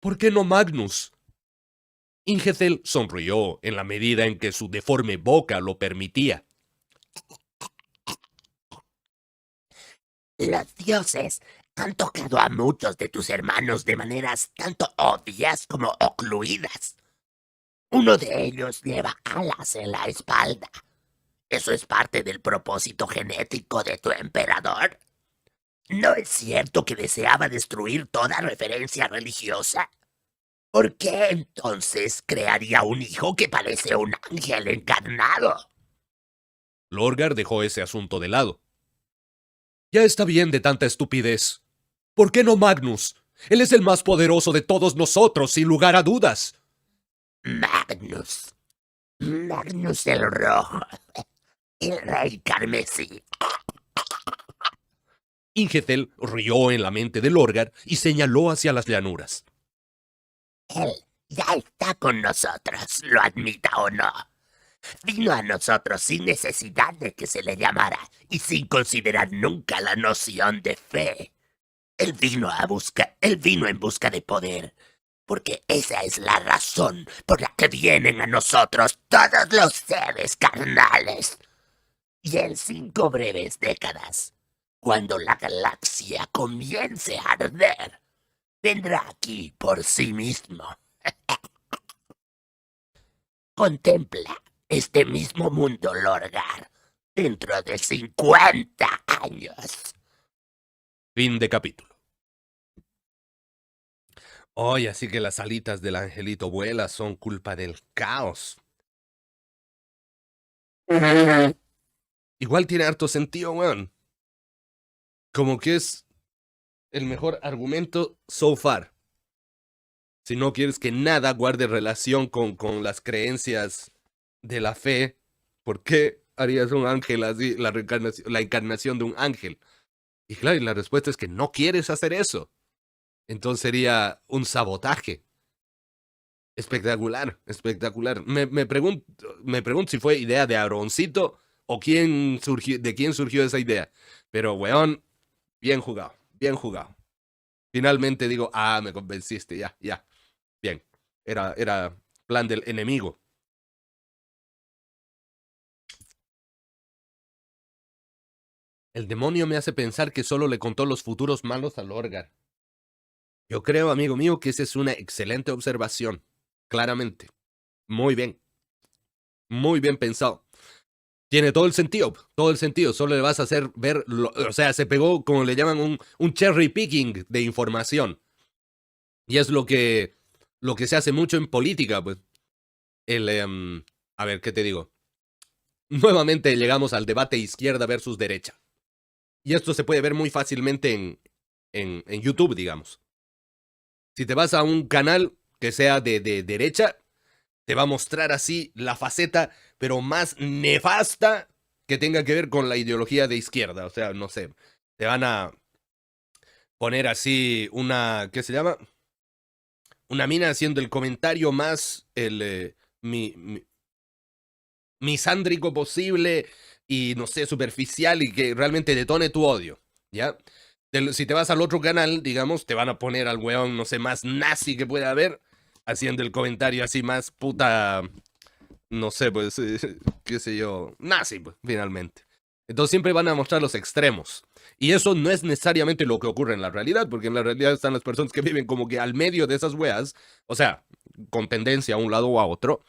¿Por qué no Magnus? Ingethel sonrió en la medida en que su deforme boca lo permitía. Los dioses han tocado a muchos de tus hermanos de maneras tanto obvias como ocluidas. Uno de ellos lleva alas en la espalda. ¿Eso es parte del propósito genético de tu emperador? ¿No es cierto que deseaba destruir toda referencia religiosa? ¿Por qué entonces crearía un hijo que parece un ángel encarnado? Lorgar dejó ese asunto de lado. Ya está bien de tanta estupidez. ¿Por qué no Magnus? Él es el más poderoso de todos nosotros, sin lugar a dudas. Magnus. Magnus el Rojo. El Rey Carmesí. Ingethel rió en la mente de Lorgar y señaló hacia las llanuras. Él ya está con nosotros, lo admita o no. Vino a nosotros sin necesidad de que se le llamara y sin considerar nunca la noción de fe. Él vino en busca de poder, porque esa es la razón por la que vienen a nosotros todos los seres carnales. Y en 5 breves décadas, cuando la galaxia comience a arder, vendrá aquí por sí mismo. Contempla este mismo mundo, Lorgar, dentro de 50 años. Fin de capítulo. Oye, así que las alitas del angelito vuela son culpa del caos. Igual tiene harto sentido, weón. Como que es el mejor argumento so far. Si no quieres que nada guarde relación con las creencias de la fe, ¿por qué harías un ángel así, la encarnación de un ángel? Y claro, y la respuesta es que no quieres hacer eso. Entonces sería un sabotaje. Espectacular, espectacular. Me pregunto si fue idea de Aaroncito o de quién surgió esa idea. Pero, weón, bien jugado, bien jugado. Finalmente digo, me convenciste, ya. Bien, era plan del enemigo. El demonio me hace pensar que solo le contó los futuros malos a Lorgar. Yo creo, amigo mío, que esa es una excelente observación. Claramente. Muy bien. Muy bien pensado. Tiene todo el sentido, todo el sentido. Solo le vas a hacer ver, o sea, se pegó, como le llaman, un cherry picking de información. Y es lo que se hace mucho en política, pues. A ver, ¿qué te digo? Nuevamente llegamos al debate izquierda versus derecha. Y esto se puede ver muy fácilmente en YouTube, digamos. Si te vas a un canal que sea de derecha, te va a mostrar así la faceta, pero más nefasta que tenga que ver con la ideología de izquierda. O sea, no sé, te van a poner así ¿qué se llama? Una mina haciendo el comentario más misándrico posible y, no sé, superficial y que realmente detone tu odio, ¿ya? Si te vas al otro canal, digamos, te van a poner al weón, no sé, más nazi que pueda haber, haciendo el comentario así más puta, no sé, pues, qué sé yo, nazi, pues, finalmente. Entonces siempre van a mostrar los extremos. Y eso no es necesariamente lo que ocurre en la realidad, porque en la realidad están las personas que viven como que al medio de esas weas, o sea, con tendencia a un lado o a otro,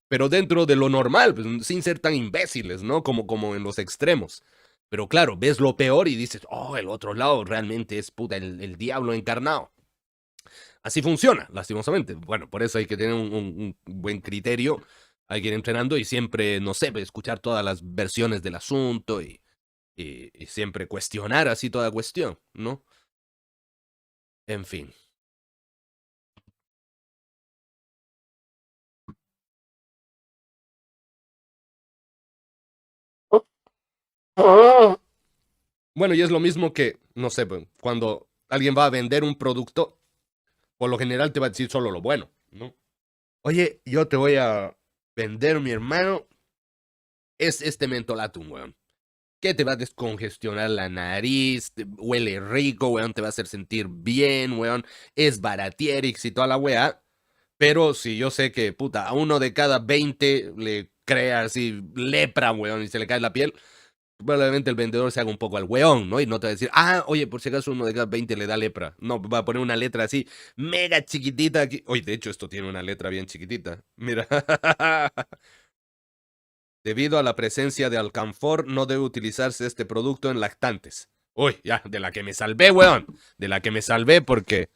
pero dentro de lo normal, pues, sin ser tan imbéciles, ¿no? Como en los extremos. Pero claro, ves lo peor y dices, oh, el otro lado realmente es puta el diablo encarnado. Así funciona, lastimosamente. Bueno, por eso hay que tener un buen criterio, hay que ir entrenando y siempre, no sé, escuchar todas las versiones del asunto y siempre cuestionar así toda cuestión, ¿no? En fin. Bueno, y es lo mismo que, no sé, pues, cuando alguien va a vender un producto, por lo general te va a decir solo lo bueno, ¿no? Oye, yo te voy a vender, mi hermano, es este mentolatum, weón. Que te va a descongestionar la nariz, huele rico, weón, te va a hacer sentir bien, weón. Es baratierix y toda la weá. Pero si yo sé que, puta, a uno de cada 20 le crea así lepra, weón, y se le cae la piel, probablemente el vendedor se haga un poco al weón, ¿no? Y no te va a decir, oye, por si acaso uno de cada 20 le da lepra. No, va a poner una letra así, mega chiquitita aquí. Oye, de hecho, esto tiene una letra bien chiquitita. Mira. Debido a la presencia de alcanfor, no debe utilizarse este producto en lactantes. Uy, ya, de la que me salvé, weón. De la que me salvé porque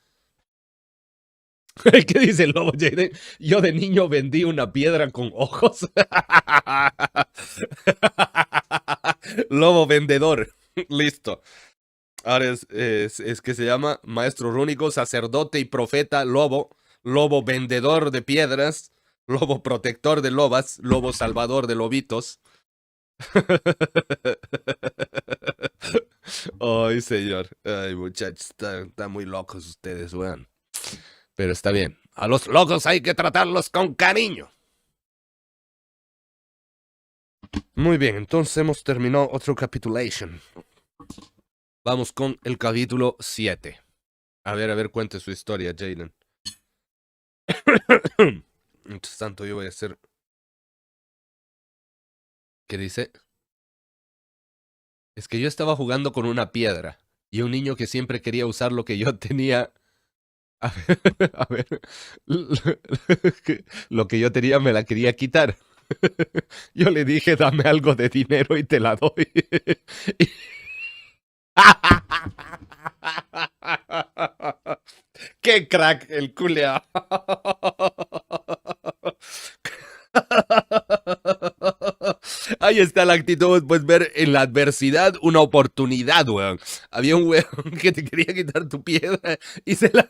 ¿Qué dice el lobo, Jaden? Yo de niño vendí una piedra con ojos. Lobo vendedor. Listo. Ahora es que se llama maestro rúnico, sacerdote y profeta, lobo, lobo vendedor de piedras, lobo protector de lobas, lobo salvador de lobitos. Ay, señor. Ay, muchachos, están muy locos ustedes, weón. Pero está bien. A los locos hay que tratarlos con cariño. Muy bien, entonces hemos terminado otro capitulation. Vamos con el capítulo 7. A ver, cuente su historia, Jalen. Mientras tanto, yo voy a hacer... ¿Qué dice? Es que yo estaba jugando con una piedra y un niño que siempre quería usar lo que yo tenía... A ver, lo que yo tenía me la quería quitar. Yo le dije, dame algo de dinero y te la doy. ¡Qué crack el culea! Ahí está la actitud, pues ver en la adversidad una oportunidad, weón. Había un weón que te quería quitar tu piedra y se la...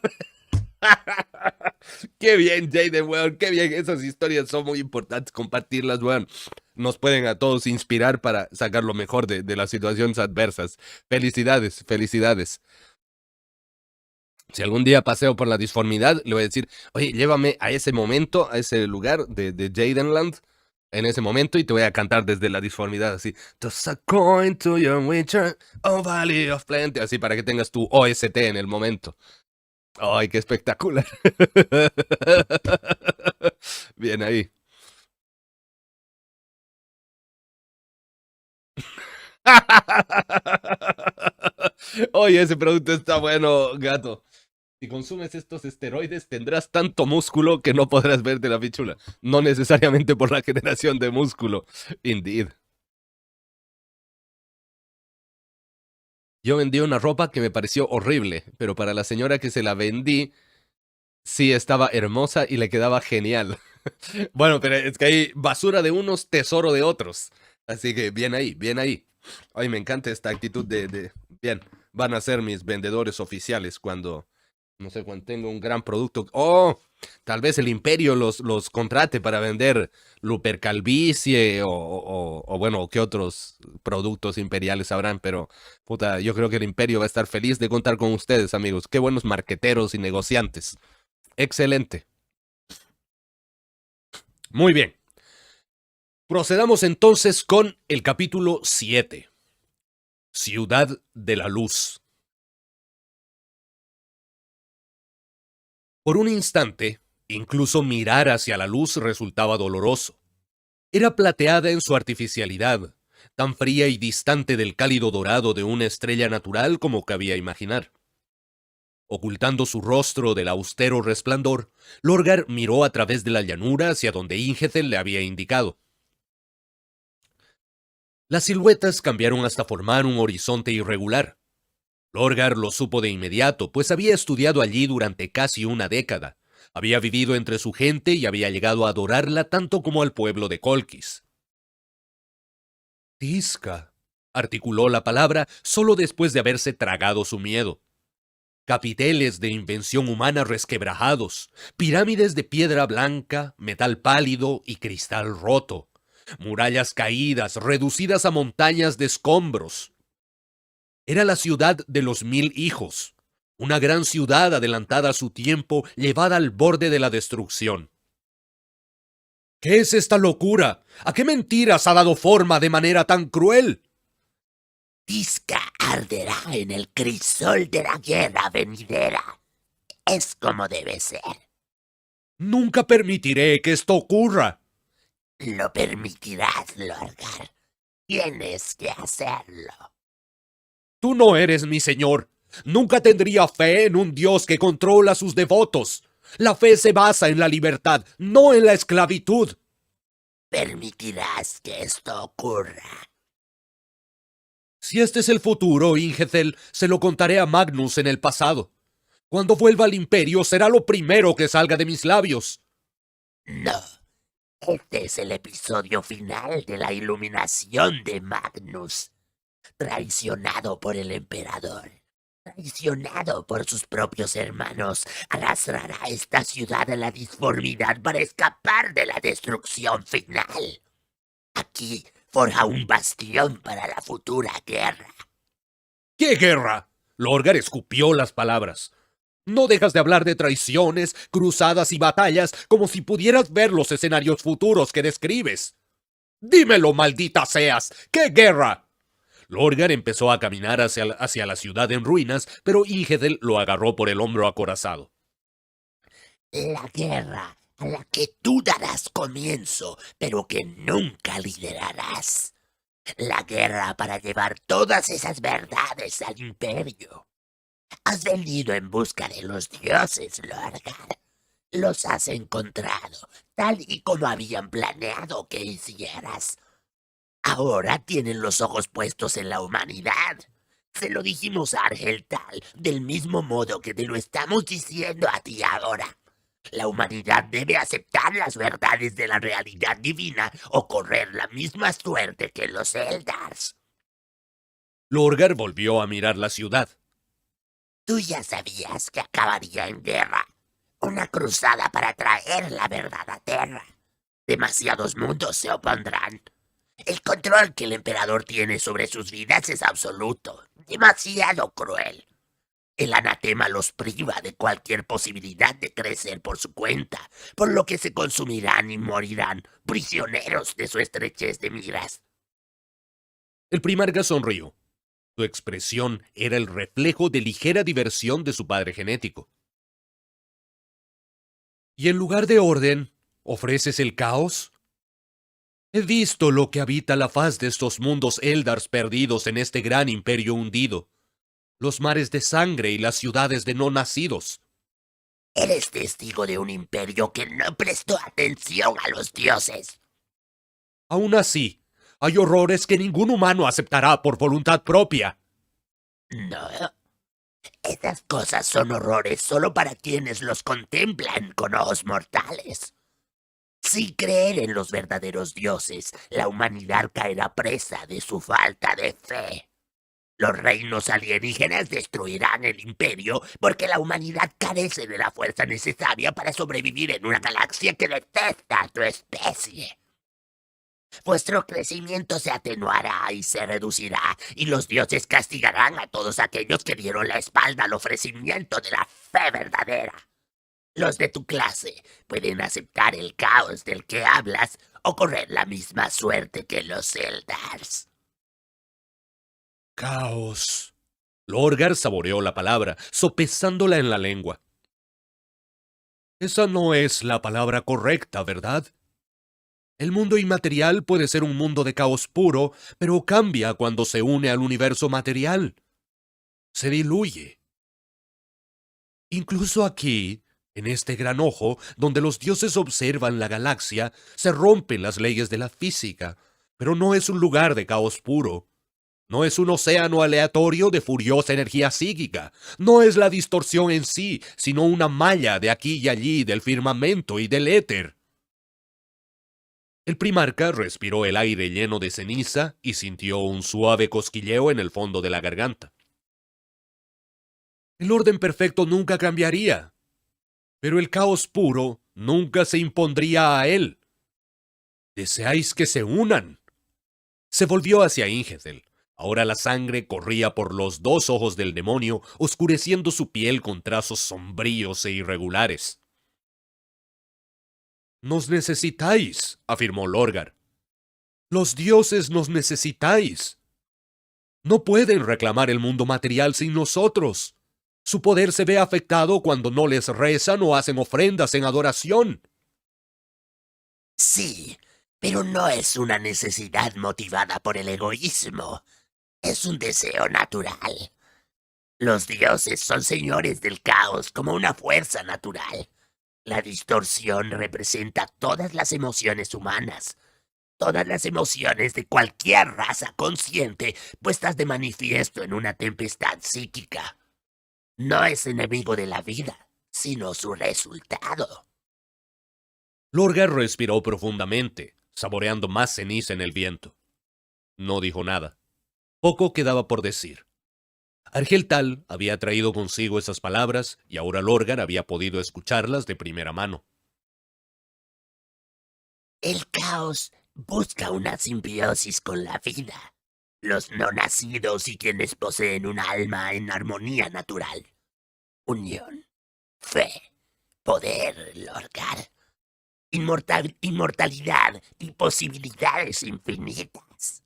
Qué bien, Jaden, weón, qué bien. Esas historias son muy importantes compartirlas, weón. Nos pueden a todos inspirar para sacar lo mejor de las situaciones adversas. Felicidades, felicidades. Si algún día paseo por la disformidad, le voy a decir, oye, llévame a ese momento, a ese lugar de Jadenland, en ese momento, y te voy a cantar desde la disformidad, así, Toss a coin to your witcher, oh Valley of Plenty, así para que tengas tu OST en el momento. ¡Ay, qué espectacular! Bien ahí. Oye, ese producto está bueno, gato. Si consumes estos esteroides, tendrás tanto músculo que no podrás verte la pichula. No necesariamente por la generación de músculo. Indeed. Yo vendí una ropa que me pareció horrible, pero para la señora que se la vendí, sí estaba hermosa y le quedaba genial. Bueno, pero es que hay basura de unos, tesoro de otros. Así que bien ahí, bien ahí. Ay, me encanta esta actitud Bien, van a ser mis vendedores oficiales cuando... No sé, cuando tenga un gran producto. ¡Oh! Tal vez el Imperio los contrate para vender lupercalvicie o bueno, qué otros productos imperiales habrán, pero puta, yo creo que el Imperio va a estar feliz de contar con ustedes, amigos. Qué buenos marqueteros y negociantes. Excelente. Muy bien. Procedamos entonces con el capítulo 7. Ciudad de la Luz. Por un instante, incluso mirar hacia la luz resultaba doloroso. Era plateada en su artificialidad, tan fría y distante del cálido dorado de una estrella natural como cabía imaginar. Ocultando su rostro del austero resplandor, Lorgar miró a través de la llanura hacia donde Ingethel le había indicado. Las siluetas cambiaron hasta formar un horizonte irregular. Lorgar lo supo de inmediato, pues había estudiado allí durante casi una década. Había vivido entre su gente y había llegado a adorarla tanto como al pueblo de Colchis. Tisca, articuló la palabra solo después de haberse tragado su miedo. Capiteles de invención humana resquebrajados, pirámides de piedra blanca, metal pálido y cristal roto, murallas caídas reducidas a montañas de escombros. Era la ciudad de los 1000 hijos, una gran ciudad adelantada a su tiempo, llevada al borde de la destrucción. ¿Qué es esta locura? ¿A qué mentiras ha dado forma de manera tan cruel? Tisca arderá en el crisol de la guerra venidera. Es como debe ser. Nunca permitiré que esto ocurra. Lo permitirás, Lorgar. Tienes que hacerlo. Tú no eres mi señor. Nunca tendría fe en un Dios que controla a sus devotos. La fe se basa en la libertad, no en la esclavitud. Permitirás que esto ocurra. Si este es el futuro, Ingethel, se lo contaré a Magnus en el pasado. Cuando vuelva al imperio será lo primero que salga de mis labios. No. Este es el episodio final de la iluminación de Magnus. Traicionado por el emperador, traicionado por sus propios hermanos, arrastrará esta ciudad a la disformidad para escapar de la destrucción final. Aquí forja un bastión para la futura guerra. ¿Qué guerra? Lorgar escupió las palabras. No dejas de hablar de traiciones, cruzadas y batallas como si pudieras ver los escenarios futuros que describes. Dímelo, maldita seas. ¿Qué guerra? Lorgar empezó a caminar hacia la ciudad en ruinas, pero Ingedel lo agarró por el hombro acorazado. La guerra a la que tú darás comienzo, pero que nunca liderarás. La guerra para llevar todas esas verdades al imperio. Has venido en busca de los dioses, Lorgar. Los has encontrado, tal y como habían planeado que hicieras. Ahora tienen los ojos puestos en la humanidad. Se lo dijimos a Argeltal, del mismo modo que te lo estamos diciendo a ti ahora. La humanidad debe aceptar las verdades de la realidad divina o correr la misma suerte que los Eldars. Lorgar volvió a mirar la ciudad. Tú ya sabías que acabaría en guerra. Una cruzada para traer la verdad a Terra. Demasiados mundos se opondrán. El control que el emperador tiene sobre sus vidas es absoluto, demasiado cruel. El anatema los priva de cualquier posibilidad de crecer por su cuenta, por lo que se consumirán y morirán, prisioneros de su estrechez de miras. El primarca sonrió. Su expresión era el reflejo de ligera diversión de su padre genético. ¿Y en lugar de orden, ofreces el caos? He visto lo que habita la faz de estos mundos Eldars perdidos en este gran imperio hundido. Los mares de sangre y las ciudades de no nacidos. Eres testigo de un imperio que no prestó atención a los dioses. Aún así, hay horrores que ningún humano aceptará por voluntad propia. No. Estas cosas son horrores solo para quienes los contemplan con ojos mortales. Sin creer en los verdaderos dioses, la humanidad caerá presa de su falta de fe. Los reinos alienígenas destruirán el imperio porque la humanidad carece de la fuerza necesaria para sobrevivir en una galaxia que detesta a tu especie. Vuestro crecimiento se atenuará y se reducirá, y los dioses castigarán a todos aquellos que dieron la espalda al ofrecimiento de la fe verdadera. Los de tu clase pueden aceptar el caos del que hablas o correr la misma suerte que los Eldars. Caos. Lorgar saboreó la palabra, sopesándola en la lengua. Esa no es la palabra correcta, ¿verdad? El mundo inmaterial puede ser un mundo de caos puro, pero cambia cuando se une al universo material. Se diluye. Incluso aquí, en este gran ojo, donde los dioses observan la galaxia, se rompen las leyes de la física, pero no es un lugar de caos puro. No es un océano aleatorio de furiosa energía psíquica. No es la distorsión en sí, sino una malla de aquí y allí del firmamento y del éter. El primarca respiró el aire lleno de ceniza y sintió un suave cosquilleo en el fondo de la garganta. El orden perfecto nunca cambiaría, pero el caos puro nunca se impondría a él. ¿Deseáis que se unan? Se volvió hacia Ingedel. Ahora la sangre corría por los dos ojos del demonio, oscureciendo su piel con trazos sombríos e irregulares. «Nos necesitáis», afirmó Lorgar. «Los dioses nos necesitáis. No pueden reclamar el mundo material sin nosotros. Su poder se ve afectado cuando no les rezan o hacen ofrendas en adoración». Sí, pero no es una necesidad motivada por el egoísmo. Es un deseo natural. Los dioses son señores del caos como una fuerza natural. La distorsión representa todas las emociones humanas, todas las emociones de cualquier raza consciente puestas de manifiesto en una tempestad psíquica. no es enemigo de la vida, sino su resultado. Lorgar respiró profundamente, saboreando más ceniza en el viento. No dijo nada. Poco quedaba por decir. Argeltal había traído consigo esas palabras y ahora Lorgar había podido escucharlas de primera mano. El caos busca una simbiosis con la vida. Los no nacidos y quienes poseen un alma en armonía natural. Unión, fe, poder, Lorgar. Inmortalidad y posibilidades infinitas.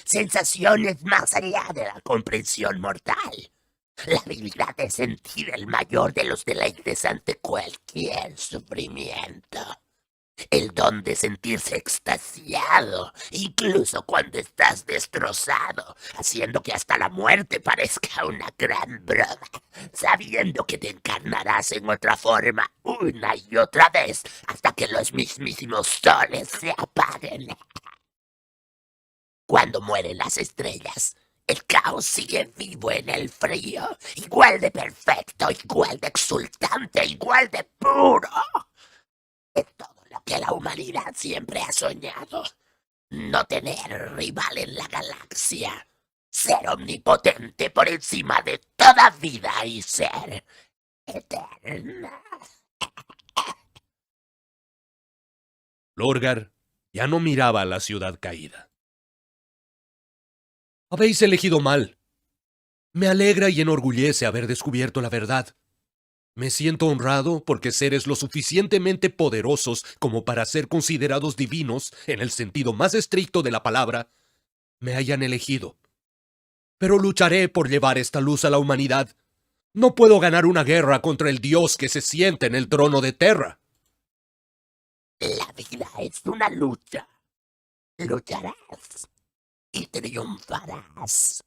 Sensaciones más allá de la comprensión mortal. La habilidad de sentir el mayor de los deleites ante cualquier sufrimiento. El don de sentirse extasiado, incluso cuando estás destrozado, haciendo que hasta la muerte parezca una gran broma, sabiendo que te encarnarás en otra forma una y otra vez hasta que los mismísimos soles se apaguen. Cuando mueren las estrellas, el caos sigue vivo en el frío, igual de perfecto, igual de exultante, igual de puro. Es todo lo que la humanidad siempre ha soñado. No tener rival en la galaxia. Ser omnipotente por encima de toda vida y ser eterna. Lorgar ya no miraba a la ciudad caída. Habéis elegido mal. Me alegra y enorgullece haber descubierto la verdad. Me siento honrado porque seres lo suficientemente poderosos como para ser considerados divinos en el sentido más estricto de la palabra, me hayan elegido. Pero lucharé por llevar esta luz a la humanidad. No puedo ganar una guerra contra el Dios que se sienta en el trono de Terra. La vida es una lucha. Lucharás y triunfarás.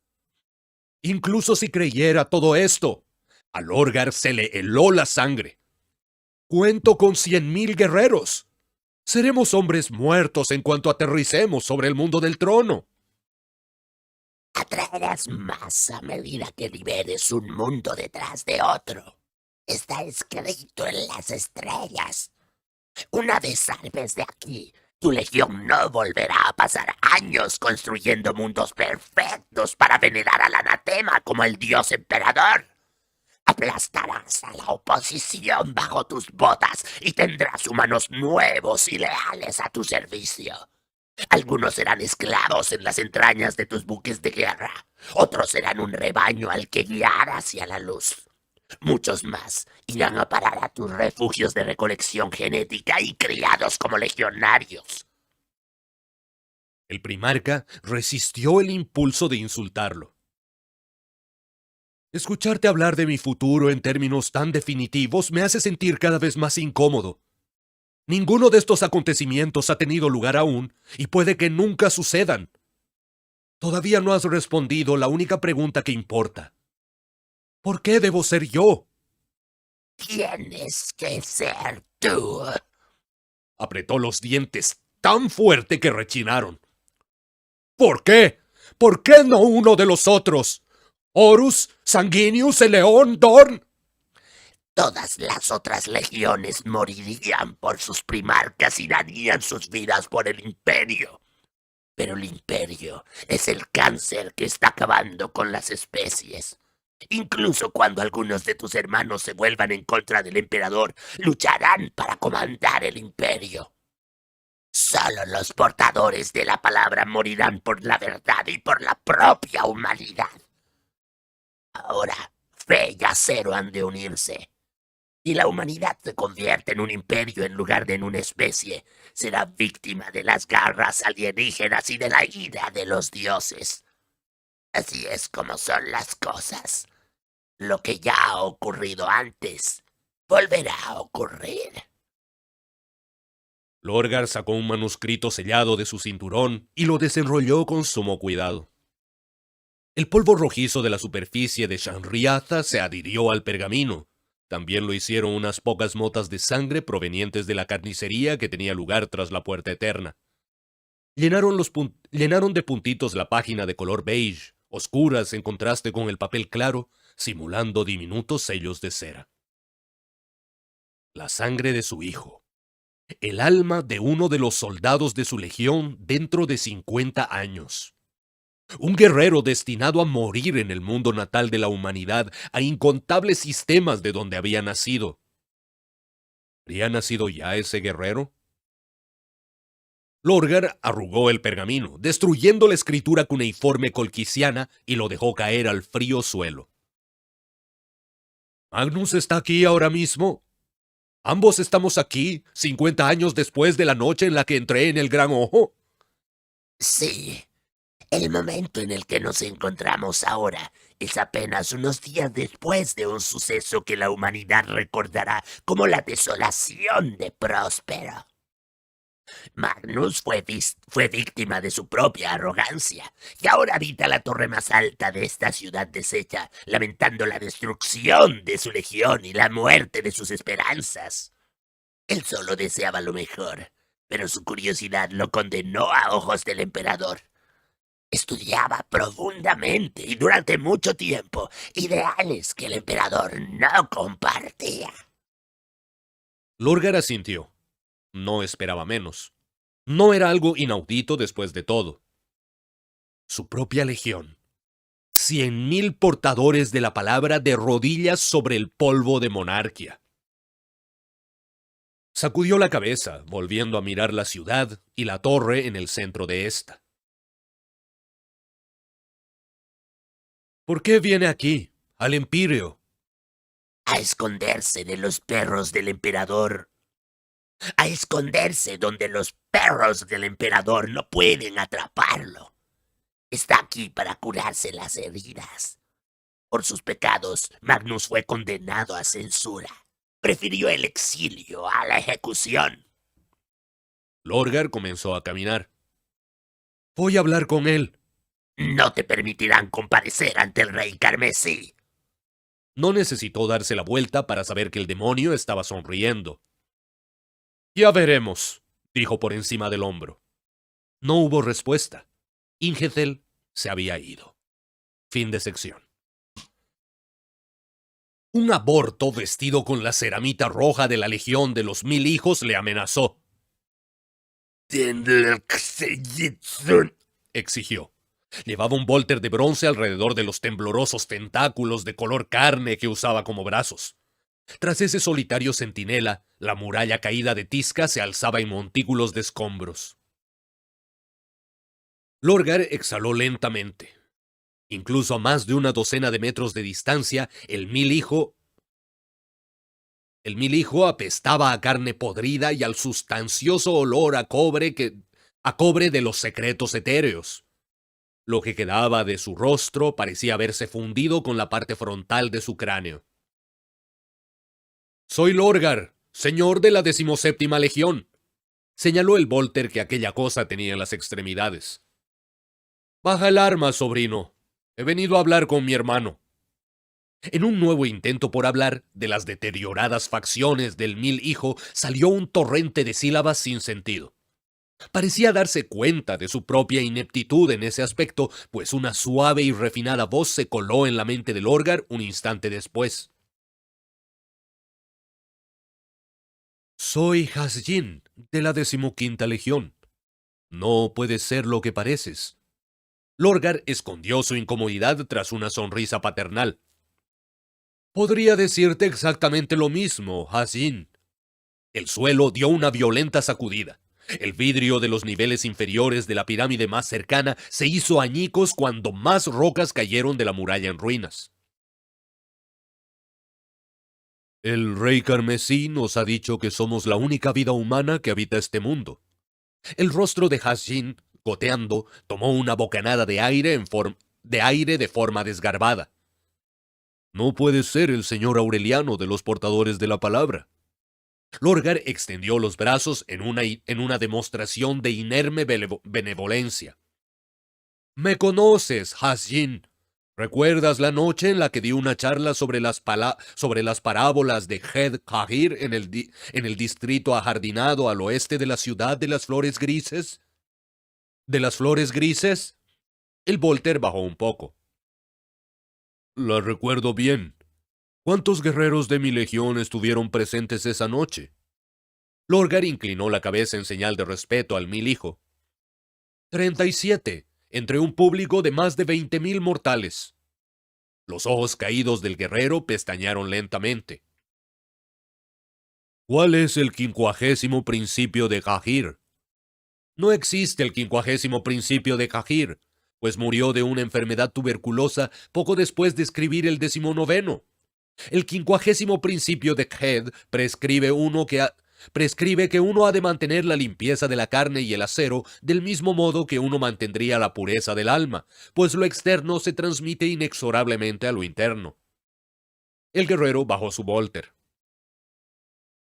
Incluso si creyera todo esto, a Lorgar se le heló la sangre. Cuento con 100,000 guerreros. Seremos hombres muertos en cuanto aterricemos sobre el mundo del trono. Atraerás más a medida que liberes un mundo detrás de otro. Está escrito en las estrellas. Una vez salves de aquí, tu legión no volverá a pasar años construyendo mundos perfectos para venerar al anatema como el dios emperador. Aplastarás a la oposición bajo tus botas y tendrás humanos nuevos y leales a tu servicio. Algunos serán esclavos en las entrañas de tus buques de guerra. Otros serán un rebaño al que guiar hacia la luz. Muchos más irán a parar a tus refugios de recolección genética y criados como legionarios. El primarca resistió el impulso de insultarlo. Escucharte hablar de mi futuro en términos tan definitivos me hace sentir cada vez más incómodo. Ninguno de estos acontecimientos ha tenido lugar aún y puede que nunca sucedan. Todavía no has respondido la única pregunta que importa. ¿Por qué debo ser yo? Tienes que ser tú. Apretó los dientes tan fuerte que rechinaron. ¿Por qué? ¿Por qué no uno de los otros? ¿Horus, Sanguinius, el León, Dorn? Todas las otras legiones morirían por sus primarcas y darían sus vidas por el Imperio. Pero el Imperio es el cáncer que está acabando con las especies. Incluso cuando algunos de tus hermanos se vuelvan en contra del emperador, lucharán para comandar el Imperio. Solo los portadores de la palabra morirán por la verdad y por la propia humanidad. Ahora, fe y acero han de unirse. Y la humanidad se convierte en un imperio en lugar de en una especie, será víctima de las garras alienígenas y de la ira de los dioses. Así es como son las cosas. Lo que ya ha ocurrido antes, volverá a ocurrir. Lorgar sacó un manuscrito sellado de su cinturón y lo desenrolló con sumo cuidado. El polvo rojizo de la superficie de Shanriata se adhirió al pergamino. También lo hicieron unas pocas motas de sangre provenientes de la carnicería que tenía lugar tras la puerta eterna. Llenaron de puntitos la página de color beige, oscuras en contraste con el papel claro, simulando diminutos sellos de cera. La sangre de su hijo. El alma de uno de los soldados de su legión dentro de 50 años. Un guerrero destinado a morir en el mundo natal de la humanidad, a incontables sistemas de donde había nacido. ¿Habría nacido ya ese guerrero? Lorgar arrugó el pergamino, destruyendo la escritura cuneiforme colquisiana, y lo dejó caer al frío suelo. ¿Magnus está aquí ahora mismo? ¿Ambos estamos aquí, 50 años después de la noche en la que entré en el Gran Ojo? Sí, el momento en el que nos encontramos ahora es apenas unos días después de un suceso que la humanidad recordará como la desolación de Próspero. Magnus fue víctima de su propia arrogancia y ahora habita la torre más alta de esta ciudad deshecha, lamentando la destrucción de su legión y la muerte de sus esperanzas. Él solo deseaba lo mejor, pero su curiosidad lo condenó a ojos del emperador. Estudiaba profundamente y durante mucho tiempo ideales que el emperador no compartía. Lorgar asintió. No esperaba menos. No era algo inaudito después de todo. Su propia legión. 100.000 portadores de la palabra de rodillas sobre el polvo de monarquía. Sacudió la cabeza, volviendo a mirar la ciudad y la torre en el centro de esta. ¿Por qué viene aquí, al Empirio? A esconderse de los perros del emperador. A esconderse donde los perros del emperador no pueden atraparlo. Está aquí para curarse las heridas. Por sus pecados, Magnus fue condenado a censura. Prefirió el exilio a la ejecución. Lorgar comenzó a caminar. Voy a hablar con él. No te permitirán comparecer ante el rey carmesí. No necesitó darse la vuelta para saber que el demonio estaba sonriendo. Ya veremos, dijo por encima del hombro. No hubo respuesta. Ingethel se había ido. Fin de sección. Un aborto vestido con la ceramita roja de la Legión de los 1000 hijos le amenazó. Exigió. Llevaba un volter de bronce alrededor de los temblorosos tentáculos de color carne que usaba como brazos. Tras ese solitario centinela, la muralla caída de Tisca se alzaba en montículos de escombros. Lorgar exhaló lentamente. Incluso a más de una docena de metros de distancia, el mil hijo apestaba a carne podrida y al sustancioso olor a cobre de los secretos etéreos. Lo que quedaba de su rostro parecía haberse fundido con la parte frontal de su cráneo. «Soy Lorgar, señor de la 17ª Legión», señaló el volter que aquella cosa tenía en las extremidades. «Baja el arma, sobrino. He venido a hablar con mi hermano». En un nuevo intento por hablar, de las deterioradas facciones del mil hijo salió un torrente de sílabas sin sentido. Parecía darse cuenta de su propia ineptitud en ese aspecto, pues una suave y refinada voz se coló en la mente de Lorgar un instante después. «Soy Hasjin, de la 15ª Legión. No puedes ser lo que pareces». Lorgar escondió su incomodidad tras una sonrisa paternal. «Podría decirte exactamente lo mismo, Hasjin». El suelo dio una violenta sacudida. El vidrio de los niveles inferiores de la pirámide más cercana se hizo añicos cuando más rocas cayeron de la muralla en ruinas. «El rey carmesí nos ha dicho que somos la única vida humana que habita este mundo». El rostro de Hasjin, goteando, tomó una bocanada de aire de forma desgarbada. «No puede ser el señor Aureliano de los portadores de la palabra». Lorgar extendió los brazos en una demostración de inerme benevolencia. «Me conoces, Hasjin. ¿Recuerdas la noche en la que di una charla sobre las parábolas de Hed Kahir en el distrito ajardinado al oeste de la ciudad de las flores grises?» ¿De las flores grises? El volter bajó un poco. La recuerdo bien. ¿Cuántos guerreros de mi legión estuvieron presentes esa noche? Lorgar inclinó la cabeza en señal de respeto al mil hijo. 37, entre un público de más de 20.000 mortales. Los ojos caídos del guerrero pestañearon lentamente. ¿Cuál es el 50º principio de Cahir? No existe el 50º principio de Cahir, pues murió de una enfermedad tuberculosa poco después de escribir el 19º. El 50º principio de Khed prescribe que uno ha de mantener la limpieza de la carne y el acero del mismo modo que uno mantendría la pureza del alma, pues lo externo se transmite inexorablemente a lo interno. El guerrero bajó su volter.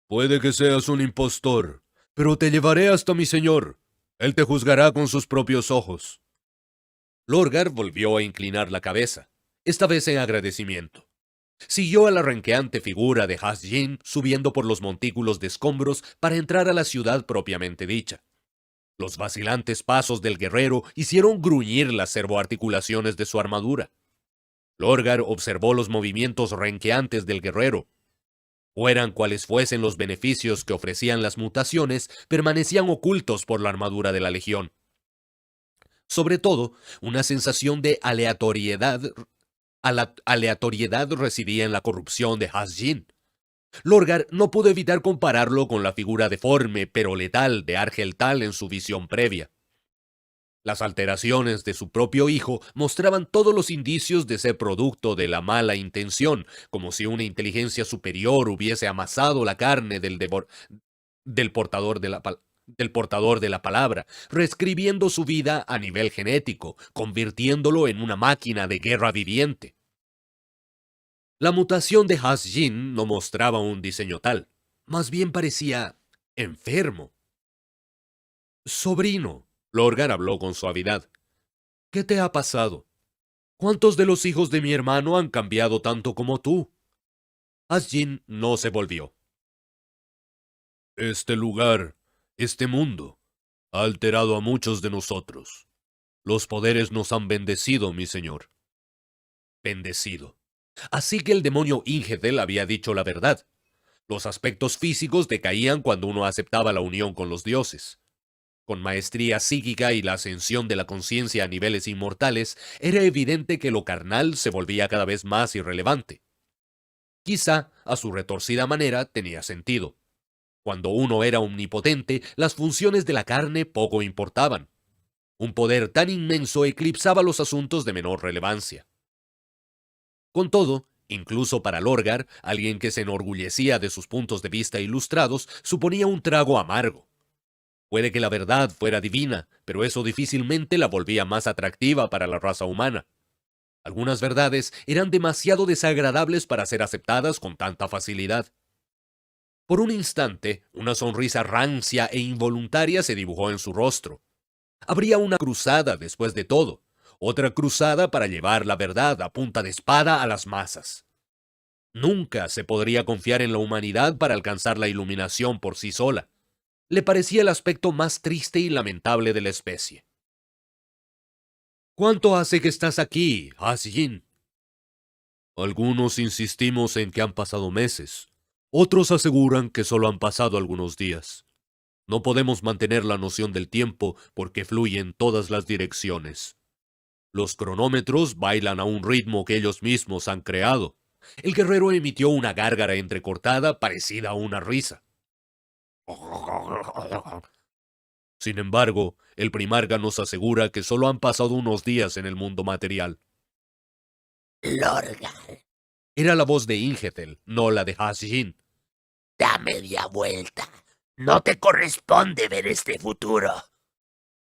Puede que seas un impostor, pero te llevaré hasta mi señor. Él te juzgará con sus propios ojos. Lorgar volvió a inclinar la cabeza, esta vez en agradecimiento. Siguió a la renqueante figura de Hasjin subiendo por los montículos de escombros para entrar a la ciudad propiamente dicha. Los vacilantes pasos del guerrero hicieron gruñir las servoarticulaciones de su armadura. Lorgar observó los movimientos renqueantes del guerrero. Fueran cuales fuesen los beneficios que ofrecían las mutaciones, permanecían ocultos por la armadura de la legión. Sobre todo, una sensación de aleatoriedad residía en la corrupción de Hasjin. Lorgar no pudo evitar compararlo con la figura deforme pero letal de Argeltal en su visión previa. Las alteraciones de su propio hijo mostraban todos los indicios de ser producto de la mala intención, como si una inteligencia superior hubiese amasado la carne del portador de la palabra, reescribiendo su vida a nivel genético, convirtiéndolo en una máquina de guerra viviente. La mutación de Hasjin no mostraba un diseño tal, más bien parecía enfermo. Sobrino, Lorgar habló con suavidad. ¿Qué te ha pasado? ¿Cuántos de los hijos de mi hermano han cambiado tanto como tú? Hasjin no se volvió. Este lugar, este mundo, ha alterado a muchos de nosotros. Los poderes nos han bendecido, mi señor. Bendecido. Así que el demonio Ingedel había dicho la verdad. Los aspectos físicos decaían cuando uno aceptaba la unión con los dioses. Con maestría psíquica y la ascensión de la conciencia a niveles inmortales, era evidente que lo carnal se volvía cada vez más irrelevante. Quizá, a su retorcida manera, tenía sentido. Cuando uno era omnipotente, las funciones de la carne poco importaban. Un poder tan inmenso eclipsaba los asuntos de menor relevancia. Con todo, incluso para Lorgar, alguien que se enorgullecía de sus puntos de vista ilustrados, suponía un trago amargo. Puede que la verdad fuera divina, pero eso difícilmente la volvía más atractiva para la raza humana. Algunas verdades eran demasiado desagradables para ser aceptadas con tanta facilidad. Por un instante, una sonrisa rancia e involuntaria se dibujó en su rostro. Habría una cruzada después de todo, otra cruzada para llevar la verdad a punta de espada a las masas. Nunca se podría confiar en la humanidad para alcanzar la iluminación por sí sola. Le parecía el aspecto más triste y lamentable de la especie. ¿Cuánto hace que estás aquí, Hasjin? Algunos insistimos en que han pasado meses. Otros aseguran que solo han pasado algunos días. No podemos mantener la noción del tiempo porque fluye en todas las direcciones. Los cronómetros bailan a un ritmo que ellos mismos han creado. El guerrero emitió una gárgara entrecortada parecida a una risa. Sin embargo, el primarca nos asegura que solo han pasado unos días en el mundo material. Lorgar, Era la voz de Ingethel, no la de Hasjin. da media vuelta. No te corresponde ver este futuro.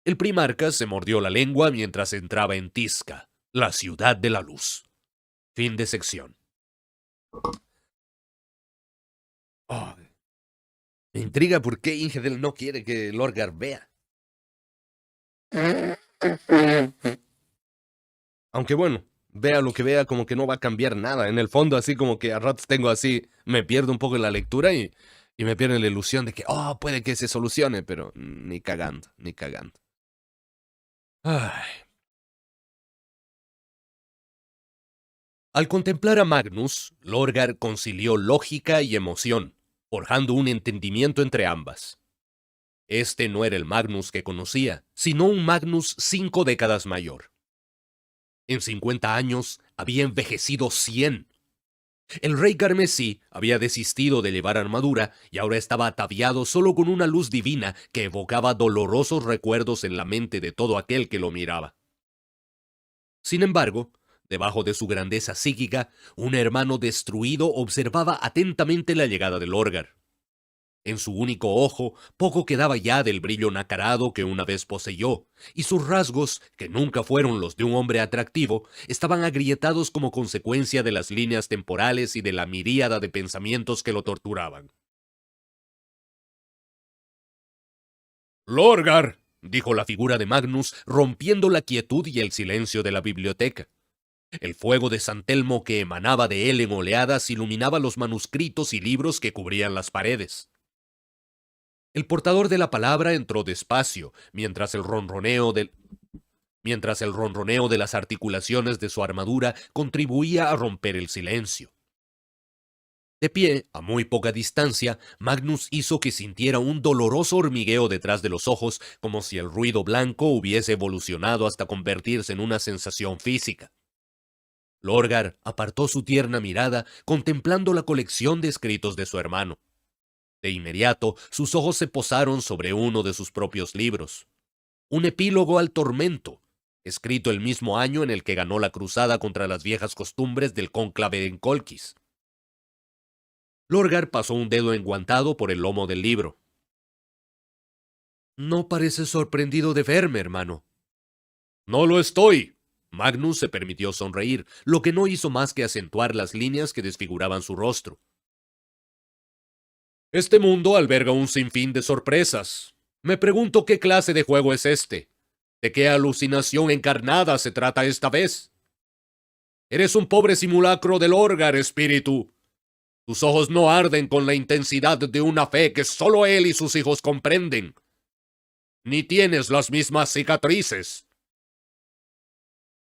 El primarca se mordió la lengua mientras entraba en Tizca, la ciudad de la luz. Fin de sección. Oh, me intriga por qué Ingethel no quiere que Lorgar vea. Aunque bueno, vea lo que vea, como que no va a cambiar nada. En el fondo, así como que a ratos tengo así, me pierdo un poco en la lectura y me pierdo la ilusión de que, puede que se solucione, pero ni cagando, ni cagando. Ay. Al contemplar a Magnus, Lorgar concilió lógica y emoción, forjando un entendimiento entre ambas. Este no era el Magnus que conocía, sino un Magnus 5 décadas mayor. En 50 años había envejecido 100. El rey carmesí había desistido de llevar armadura y ahora estaba ataviado solo con una luz divina que evocaba dolorosos recuerdos en la mente de todo aquel que lo miraba. Sin embargo, debajo de su grandeza psíquica, un hermano destruido observaba atentamente la llegada de Lorgar. En su único ojo poco quedaba ya del brillo nacarado que una vez poseyó, y sus rasgos, que nunca fueron los de un hombre atractivo, estaban agrietados como consecuencia de las líneas temporales y de la miríada de pensamientos que lo torturaban. «Lorgar», dijo la figura de Magnus, rompiendo la quietud y el silencio de la biblioteca. El fuego de San Telmo que emanaba de él en oleadas iluminaba los manuscritos y libros que cubrían las paredes. El portador de la palabra entró despacio, mientras el ronroneo de las articulaciones de su armadura contribuía a romper el silencio. De pie, a muy poca distancia, Magnus hizo que sintiera un doloroso hormigueo detrás de los ojos, como si el ruido blanco hubiese evolucionado hasta convertirse en una sensación física. Lorgar apartó su tierna mirada, contemplando la colección de escritos de su hermano. De inmediato, sus ojos se posaron sobre uno de sus propios libros. Un epílogo al tormento, escrito el mismo año en el que ganó la cruzada contra las viejas costumbres del cónclave en Colchis. Lorgar pasó un dedo enguantado por el lomo del libro. «No pareces sorprendido de verme, hermano». «No lo estoy». Magnus se permitió sonreír, lo que no hizo más que acentuar las líneas que desfiguraban su rostro. «Este mundo alberga un sinfín de sorpresas. Me pregunto qué clase de juego es este. ¿De qué alucinación encarnada se trata esta vez? Eres un pobre simulacro del Lorgar, espíritu. Tus ojos no arden con la intensidad de una fe que solo él y sus hijos comprenden. Ni tienes las mismas cicatrices».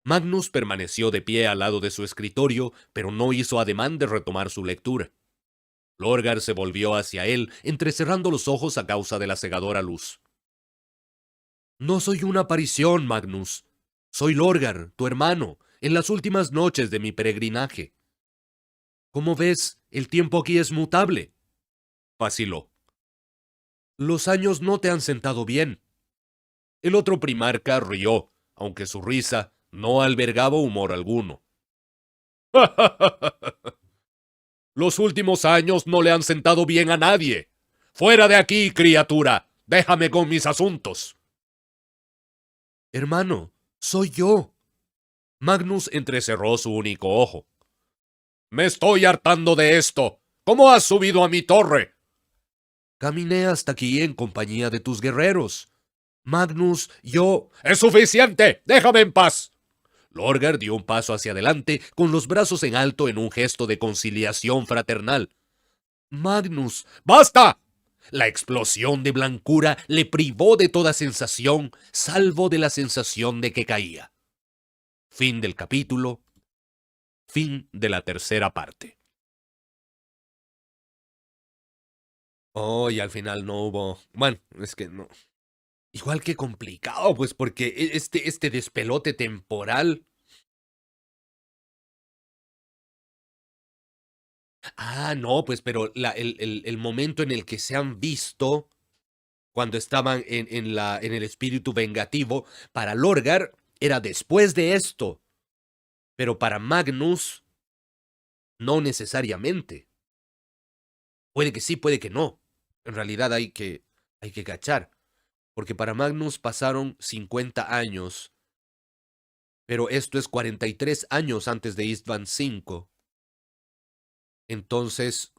Magnus permaneció de pie al lado de su escritorio, pero no hizo ademán de retomar su lectura. Lorgar se volvió hacia él, entrecerrando los ojos a causa de la cegadora luz. «No soy una aparición, Magnus. Soy Lorgar, tu hermano, en las últimas noches de mi peregrinaje. Como ves, el tiempo aquí es mutable», vaciló. «Los años no te han sentado bien». El otro primarca rió, aunque su risa no albergaba humor alguno. «Los últimos años no le han sentado bien a nadie. ¡Fuera de aquí, criatura! ¡Déjame con mis asuntos!». «Hermano, soy yo». Magnus entrecerró su único ojo. «Me estoy hartando de esto. ¿Cómo has subido a mi torre?» «Caminé hasta aquí en compañía de tus guerreros. Magnus, yo...» «¡Es suficiente! ¡Déjame en paz!». Lorgar dio un paso hacia adelante, con los brazos en alto en un gesto de conciliación fraternal. «Magnus, basta». La explosión de blancura le privó de toda sensación, salvo de la sensación de que caía. Fin del capítulo. Fin de la tercera parte. Oh, y al final no hubo... Bueno, es que no. Igual que complicado, pues, porque este despelote temporal... Ah, no, pues, pero el momento en el que se han visto cuando estaban en el espíritu vengativo, para Lorgar era después de esto, pero para Magnus no necesariamente. Puede que sí, puede que no. En realidad hay que cachar, porque para Magnus pasaron 50 años, pero esto es 43 años antes de Istvan V. Entonces,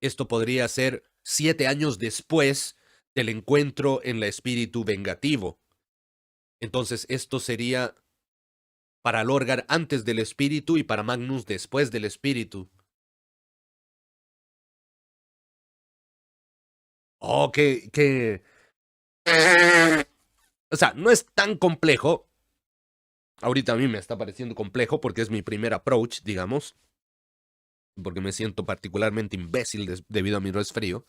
esto podría ser 7 años después del encuentro en el espíritu vengativo. Entonces, esto sería para Lorgar antes del espíritu y para Magnus después del espíritu. Oh, que... O sea, no es tan complejo, Ahorita a mí me está pareciendo complejo porque es mi primer approach, digamos, porque me siento particularmente imbécil debido a mi resfrío,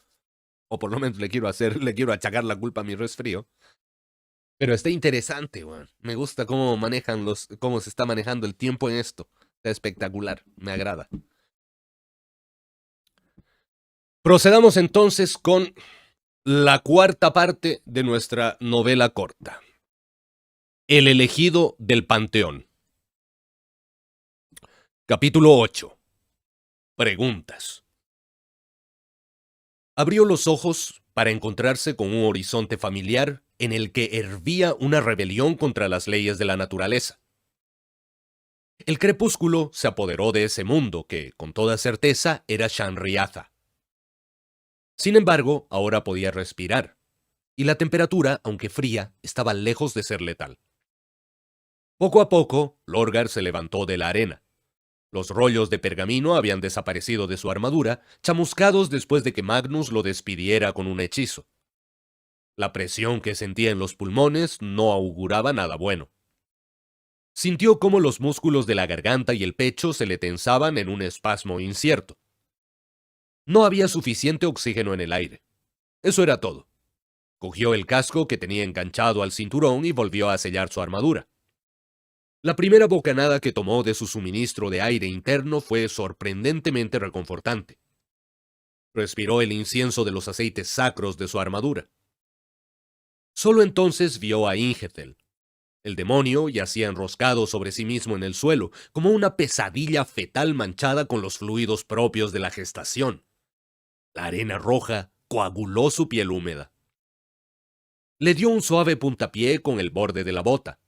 o por lo menos le quiero achacar la culpa a mi resfrío. Pero está interesante, weón. Me gusta cómo se está manejando el tiempo en esto. Está espectacular, me agrada. Procedamos entonces con la cuarta parte de nuestra novela corta. El elegido del Panteón. Capítulo 8. Preguntas. Abrió los ojos para encontrarse con un horizonte familiar en el que hervía una rebelión contra las leyes de la naturaleza. El crepúsculo se apoderó de ese mundo que, con toda certeza, era Shanriaza. Sin embargo, ahora podía respirar, y la temperatura, aunque fría, estaba lejos de ser letal. Poco a poco, Lorgar se levantó de la arena. Los rollos de pergamino habían desaparecido de su armadura, chamuscados después de que Magnus lo despidiera con un hechizo. La presión que sentía en los pulmones no auguraba nada bueno. Sintió cómo los músculos de la garganta y el pecho se le tensaban en un espasmo incierto. No había suficiente oxígeno en el aire. Eso era todo. Cogió el casco que tenía enganchado al cinturón y volvió a sellar su armadura. La primera bocanada que tomó de su suministro de aire interno fue sorprendentemente reconfortante. Respiró el incienso de los aceites sacros de su armadura. Solo entonces vio a Ingethel. El demonio yacía enroscado sobre sí mismo en el suelo, como una pesadilla fetal manchada con los fluidos propios de la gestación. La arena roja coaguló su piel húmeda. Le dio un suave puntapié con el borde de la bota.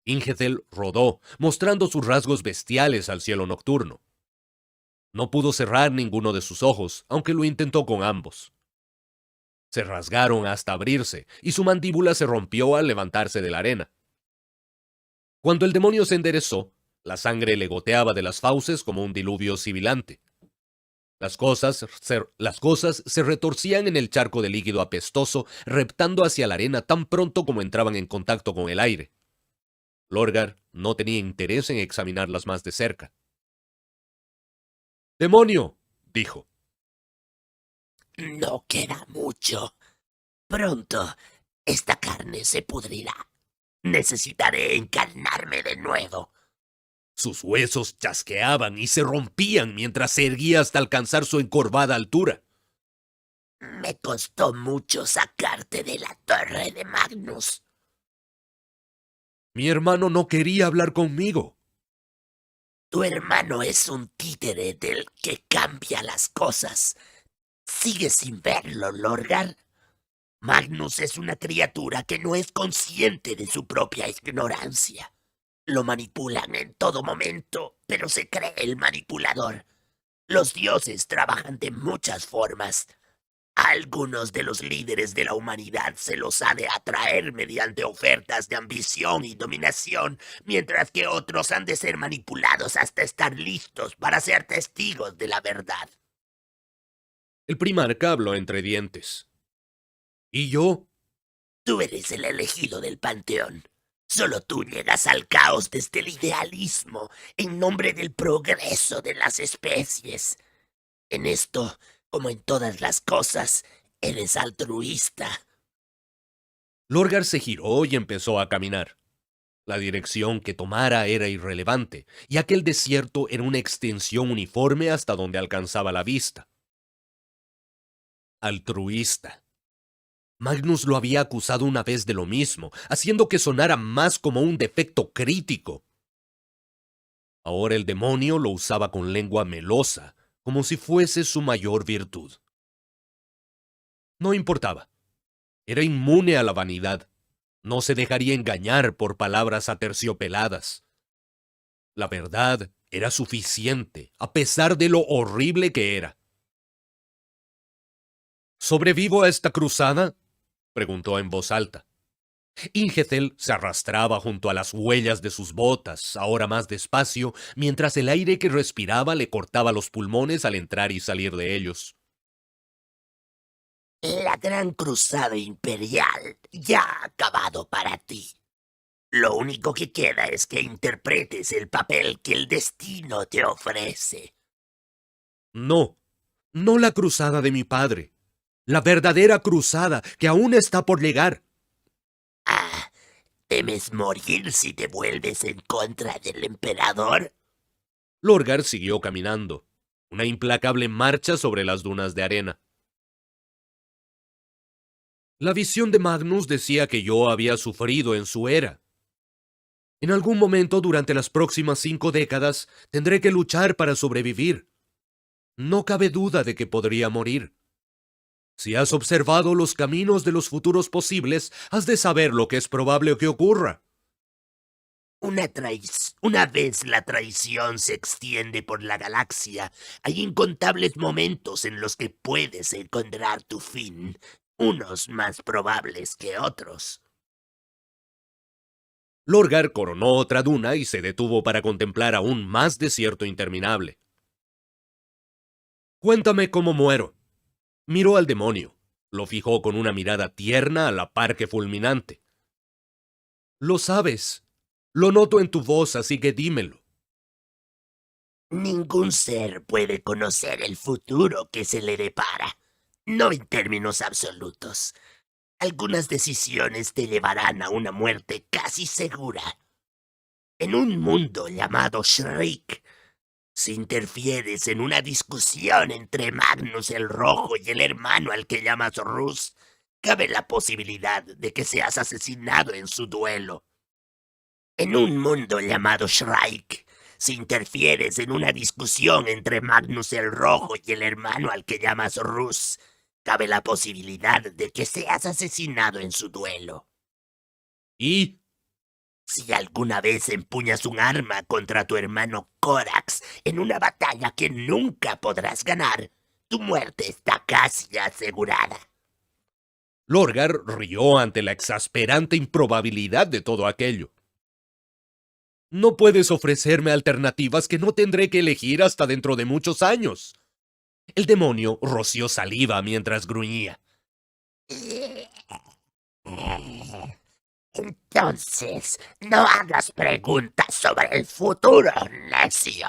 Ingethel rodó, mostrando sus rasgos bestiales al cielo nocturno. No pudo cerrar ninguno de sus ojos, aunque lo intentó con ambos. Se rasgaron hasta abrirse, y su mandíbula se rompió al levantarse de la arena. Cuando el demonio se enderezó, la sangre le goteaba de las fauces como un diluvio sibilante. Las cosas se retorcían en el charco de líquido apestoso, reptando hacia la arena tan pronto como entraban en contacto con el aire. Lorgar no tenía interés en examinarlas más de cerca. ¡Demonio!, dijo. No queda mucho. Pronto, esta carne se pudrirá. Necesitaré encarnarme de nuevo. Sus huesos chasqueaban y se rompían mientras se erguía hasta alcanzar su encorvada altura. Me costó mucho sacarte de la torre de Magnus. Mi hermano no quería hablar conmigo. Tu hermano es un títere del que cambia las cosas. ¿Sigues sin verlo, Lorgar? Magnus es una criatura que no es consciente de su propia ignorancia. Lo manipulan en todo momento, pero se cree el manipulador. Los dioses trabajan de muchas formas. A algunos de los líderes de la humanidad se los ha de atraer mediante ofertas de ambición y dominación, mientras que otros han de ser manipulados hasta estar listos para ser testigos de la verdad. El primarca habló entre dientes. ¿Y yo? Tú eres el elegido del panteón. Solo tú llegas al caos desde el idealismo, en nombre del progreso de las especies. En esto, como en todas las cosas, eres altruista. Lorgar se giró y empezó a caminar. La dirección que tomara era irrelevante, y aquel desierto era una extensión uniforme hasta donde alcanzaba la vista. Altruista. Magnus lo había acusado una vez de lo mismo, haciendo que sonara más como un defecto crítico. Ahora el demonio lo usaba con lengua melosa, como si fuese su mayor virtud. No importaba. Era inmune a la vanidad. No se dejaría engañar por palabras aterciopeladas. La verdad era suficiente, a pesar de lo horrible que era. ¿Sobrevivo a esta cruzada?, preguntó en voz alta. Ingethel se arrastraba junto a las huellas de sus botas, ahora más despacio, mientras el aire que respiraba le cortaba los pulmones al entrar y salir de ellos. La gran cruzada imperial ya ha acabado para ti. Lo único que queda es que interpretes el papel que el destino te ofrece. No, no la cruzada de mi padre. La verdadera cruzada que aún está por llegar. Ah, ¿temes morir si te vuelves en contra del emperador? Lorgar siguió caminando, una implacable marcha sobre las dunas de arena. La visión de Magnus decía que yo había sufrido en su era. En algún momento durante las próximas 5 décadas tendré que luchar para sobrevivir. No cabe duda de que podría morir. Si has observado los caminos de los futuros posibles, has de saber lo que es probable que ocurra. Una vez la traición se extiende por la galaxia, hay incontables momentos en los que puedes encontrar tu fin, unos más probables que otros. Lorgar coronó otra duna y se detuvo para contemplar aún más desierto interminable. Cuéntame cómo muero. Miró al demonio. Lo fijó con una mirada tierna a la par que fulminante. Lo sabes. Lo noto en tu voz, así que dímelo. Ningún ser puede conocer el futuro que se le depara, no en términos absolutos. Algunas decisiones te llevarán a una muerte casi segura. En un mundo llamado Shriek, si interfieres en una discusión entre Magnus el Rojo y el hermano al que llamas Rus, cabe la posibilidad de que seas asesinado en su duelo. En un mundo llamado Shrike, si interfieres en una discusión entre Magnus el Rojo y el hermano al que llamas Rus, cabe la posibilidad de que seas asesinado en su duelo. ¿Y? Si alguna vez empuñas un arma contra tu hermano Corax en una batalla que nunca podrás ganar, tu muerte está casi asegurada. Lorgar rió ante la exasperante improbabilidad de todo aquello. No puedes ofrecerme alternativas que no tendré que elegir hasta dentro de muchos años. El demonio roció saliva mientras gruñía. Entonces, no hagas preguntas sobre el futuro, necio.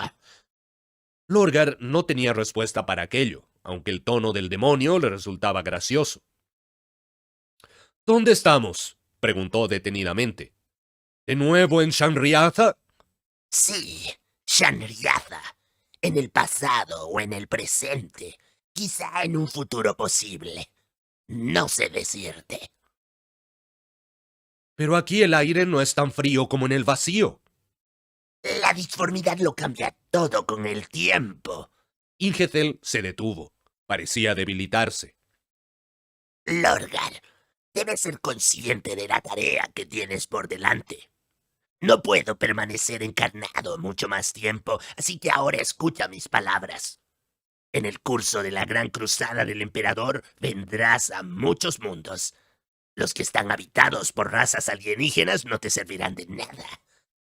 Lorgar no tenía respuesta para aquello, aunque el tono del demonio le resultaba gracioso. ¿Dónde estamos? Preguntó detenidamente. ¿De nuevo en Shanriaza? Sí, Shanriaza. En el pasado o en el presente. Quizá en un futuro posible. No sé decirte. Pero aquí el aire no es tan frío como en el vacío. La disformidad lo cambia todo con el tiempo. Ingethel se detuvo. Parecía debilitarse. Lorgar, debes ser consciente de la tarea que tienes por delante. No puedo permanecer encarnado mucho más tiempo, así que ahora escucha mis palabras. En el curso de la gran cruzada del emperador vendrás a muchos mundos. Los que están habitados por razas alienígenas no te servirán de nada.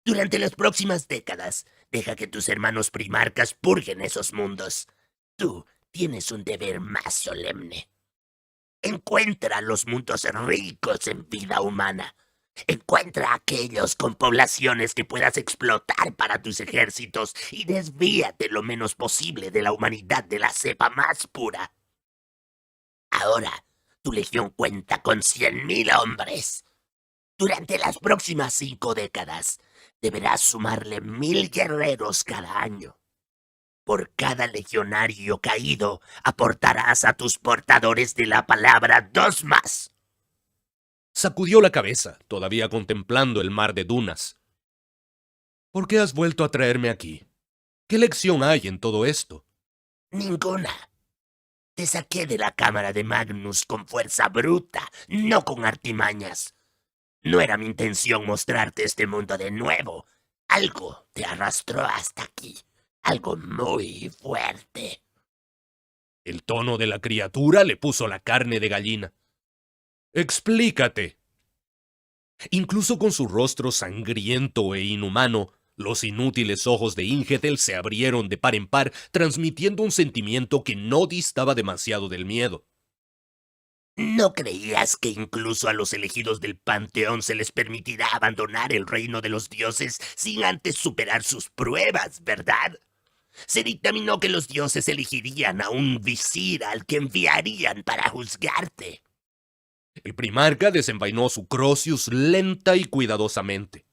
Durante las próximas décadas, deja que tus hermanos primarcas purguen esos mundos. Tú tienes un deber más solemne. Encuentra los mundos ricos en vida humana. Encuentra aquellos con poblaciones que puedas explotar para tus ejércitos y desvíate lo menos posible de la humanidad de la cepa más pura. Ahora, tu legión cuenta con 100.000 hombres. Durante las próximas 5 décadas, deberás sumarle 1.000 guerreros cada año. Por cada legionario caído, aportarás a tus portadores de la palabra 2 más. Sacudió la cabeza, todavía contemplando el mar de dunas. ¿Por qué has vuelto a traerme aquí? ¿Qué lección hay en todo esto? Ninguna. Te saqué de la cámara de Magnus con fuerza bruta, no con artimañas. No era mi intención mostrarte este mundo de nuevo. Algo te arrastró hasta aquí. Algo muy fuerte. El tono de la criatura le puso la carne de gallina. Explícate. Incluso con su rostro sangriento e inhumano, los inútiles ojos de Ingethel se abrieron de par en par, transmitiendo un sentimiento que no distaba demasiado del miedo. ¿No creías que incluso a los elegidos del panteón se les permitirá abandonar el reino de los dioses sin antes superar sus pruebas, verdad? Se dictaminó que los dioses elegirían a un visir al que enviarían para juzgarte. El primarca desenvainó su Crocius lenta y cuidadosamente.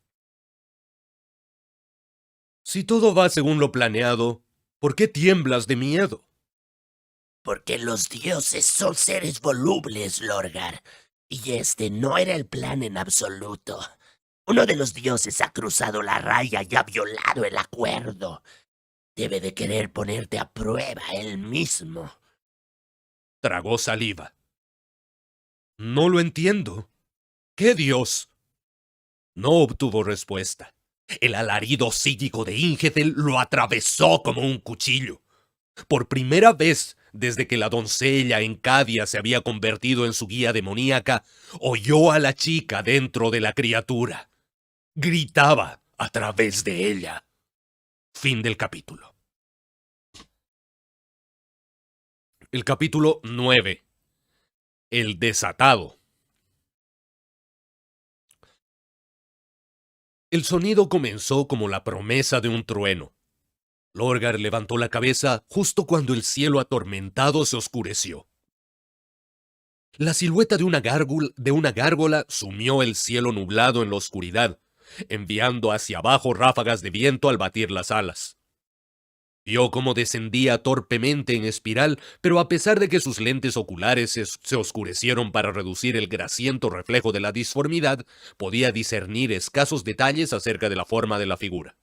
Si todo va según lo planeado, ¿por qué tiemblas de miedo? Porque los dioses son seres volubles, Lorgar, y este no era el plan en absoluto. Uno de los dioses ha cruzado la raya y ha violado el acuerdo. Debe de querer ponerte a prueba él mismo. Tragó saliva. No lo entiendo. ¿Qué dios? No obtuvo respuesta. El alarido psíquico de Ingethel lo atravesó como un cuchillo. Por primera vez desde que la doncella en Cadia se había convertido en su guía demoníaca, oyó a la chica dentro de la criatura. Gritaba a través de ella. Fin del capítulo. El capítulo 9. El desatado. El sonido comenzó como la promesa de un trueno. Lorgar levantó la cabeza justo cuando el cielo atormentado se oscureció. La silueta de una gárgola sumió el cielo nublado en la oscuridad, enviando hacia abajo ráfagas de viento al batir las alas. Vio cómo descendía torpemente en espiral, pero a pesar de que sus lentes oculares se oscurecieron para reducir el grasiento reflejo de la disformidad, podía discernir escasos detalles acerca de la forma de la figura.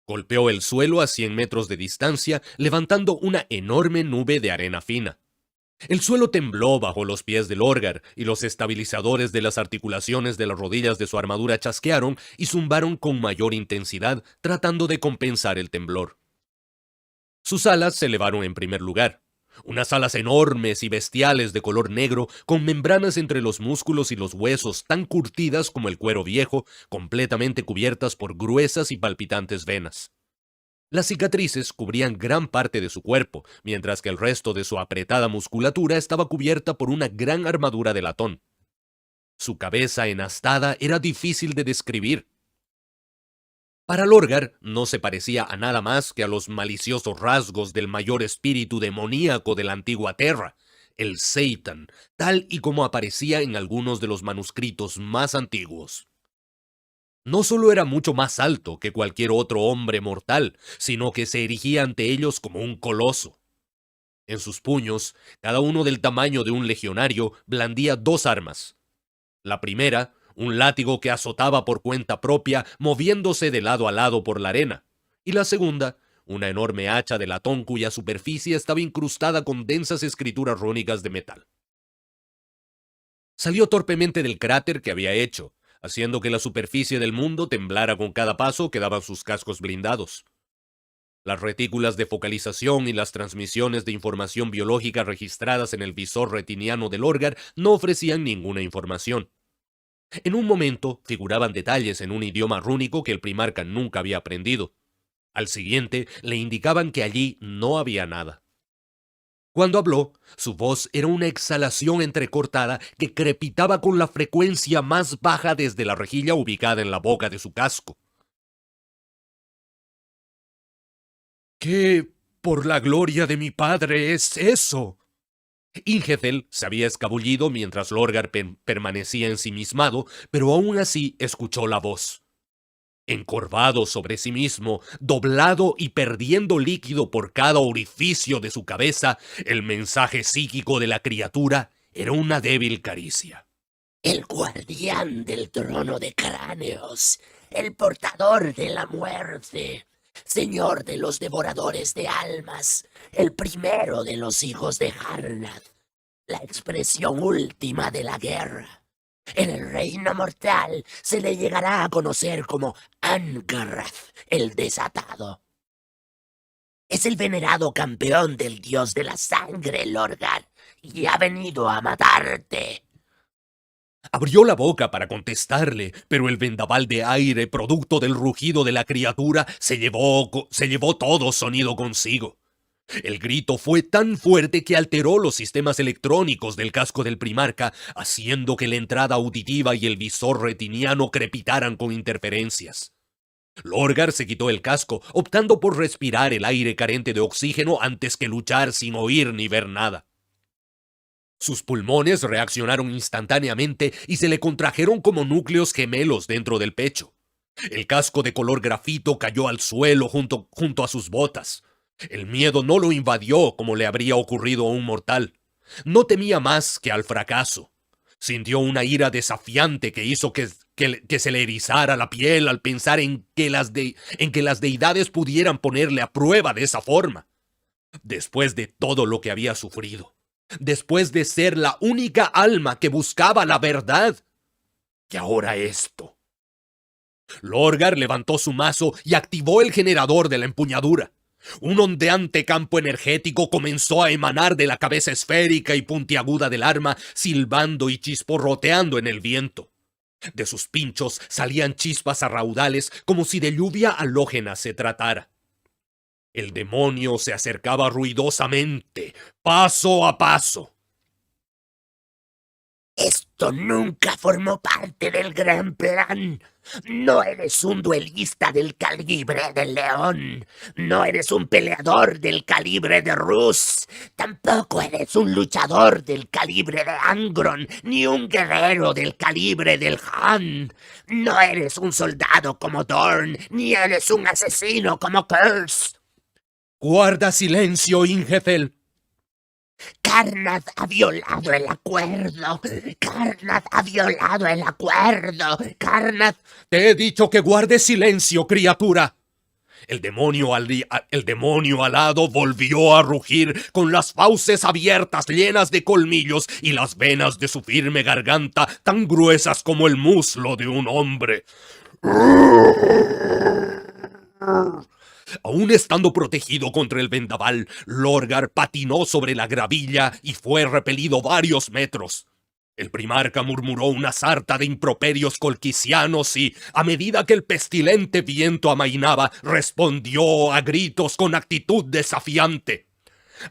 Golpeó el suelo a 100 metros de distancia, levantando una enorme nube de arena fina. El suelo tembló bajo los pies de Lorgar, y los estabilizadores de las articulaciones de las rodillas de su armadura chasquearon y zumbaron con mayor intensidad, tratando de compensar el temblor. Sus alas se elevaron en primer lugar. Unas alas enormes y bestiales de color negro, con membranas entre los músculos y los huesos tan curtidas como el cuero viejo, completamente cubiertas por gruesas y palpitantes venas. Las cicatrices cubrían gran parte de su cuerpo, mientras que el resto de su apretada musculatura estaba cubierta por una gran armadura de latón. Su cabeza enastada era difícil de describir. Para Lorgar no se parecía a nada más que a los maliciosos rasgos del mayor espíritu demoníaco de la antigua Terra, el Seitan, tal y como aparecía en algunos de los manuscritos más antiguos. No solo era mucho más alto que cualquier otro hombre mortal, sino que se erigía ante ellos como un coloso. En sus puños, cada uno del tamaño de un legionario, blandía 2 armas. La primera, un látigo que azotaba por cuenta propia, moviéndose de lado a lado por la arena, y la segunda, una enorme hacha de latón cuya superficie estaba incrustada con densas escrituras rúnicas de metal. Salió torpemente del cráter que había hecho, haciendo que la superficie del mundo temblara con cada paso que daban sus cascos blindados. Las retículas de focalización y las transmisiones de información biológica registradas en el visor retiniano del Lorgar no ofrecían ninguna información. En un momento figuraban detalles en un idioma rúnico que el primarca nunca había aprendido. Al siguiente le indicaban que allí no había nada. Cuando habló, su voz era una exhalación entrecortada que crepitaba con la frecuencia más baja desde la rejilla ubicada en la boca de su casco. ¿Qué, por la gloria de mi padre, es eso? Ingethel se había escabullido mientras Lorgar permanecía ensimismado, pero aún así escuchó la voz. Encorvado sobre sí mismo, doblado y perdiendo líquido por cada orificio de su cabeza, el mensaje psíquico de la criatura era una débil caricia. El guardián del trono de cráneos, el portador de la muerte, señor de los devoradores de almas, el primero de los hijos de Harnath, la expresión última de la guerra. En el reino mortal se le llegará a conocer como Ankarath, el desatado. Es el venerado campeón del dios de la sangre, Lorgar, y ha venido a matarte. Abrió la boca para contestarle, pero el vendaval de aire, producto del rugido de la criatura, se llevó todo sonido consigo. El grito fue tan fuerte que alteró los sistemas electrónicos del casco del Primarca, haciendo que la entrada auditiva y el visor retiniano crepitaran con interferencias. Lorgar se quitó el casco, optando por respirar el aire carente de oxígeno antes que luchar sin oír ni ver nada. Sus pulmones reaccionaron instantáneamente y se le contrajeron como núcleos gemelos dentro del pecho. El casco de color grafito cayó al suelo junto a sus botas. El miedo no lo invadió como le habría ocurrido a un mortal. No temía más que al fracaso. Sintió una ira desafiante que hizo que se le erizara la piel al pensar en que las deidades pudieran ponerle a prueba de esa forma. Después de todo lo que había sufrido, después de ser la única alma que buscaba la verdad. Y ahora esto. Lorgar levantó su mazo y activó el generador de la empuñadura. Un ondeante campo energético comenzó a emanar de la cabeza esférica y puntiaguda del arma, silbando y chisporroteando en el viento. De sus pinchos salían chispas a raudales como si de lluvia halógena se tratara. El demonio se acercaba ruidosamente, paso a paso. Esto nunca formó parte del gran plan. No eres un duelista del calibre del león. No eres un peleador del calibre de Rus. Tampoco eres un luchador del calibre de Angron, ni un guerrero del calibre del Han. No eres un soldado como Dorn, ni eres un asesino como Curse. Guarda silencio, Ingefell. Karnath ha violado el acuerdo. Karnath ha violado el acuerdo. Karnath... Te he dicho que guardes silencio, criatura. El demonio alado volvió a rugir con las fauces abiertas llenas de colmillos y las venas de su firme garganta tan gruesas como el muslo de un hombre. Aún estando protegido contra el vendaval, Lorgar patinó sobre la gravilla y fue repelido varios metros. El Primarca murmuró una sarta de improperios colquicianos y, a medida que el pestilente viento amainaba, respondió a gritos con actitud desafiante.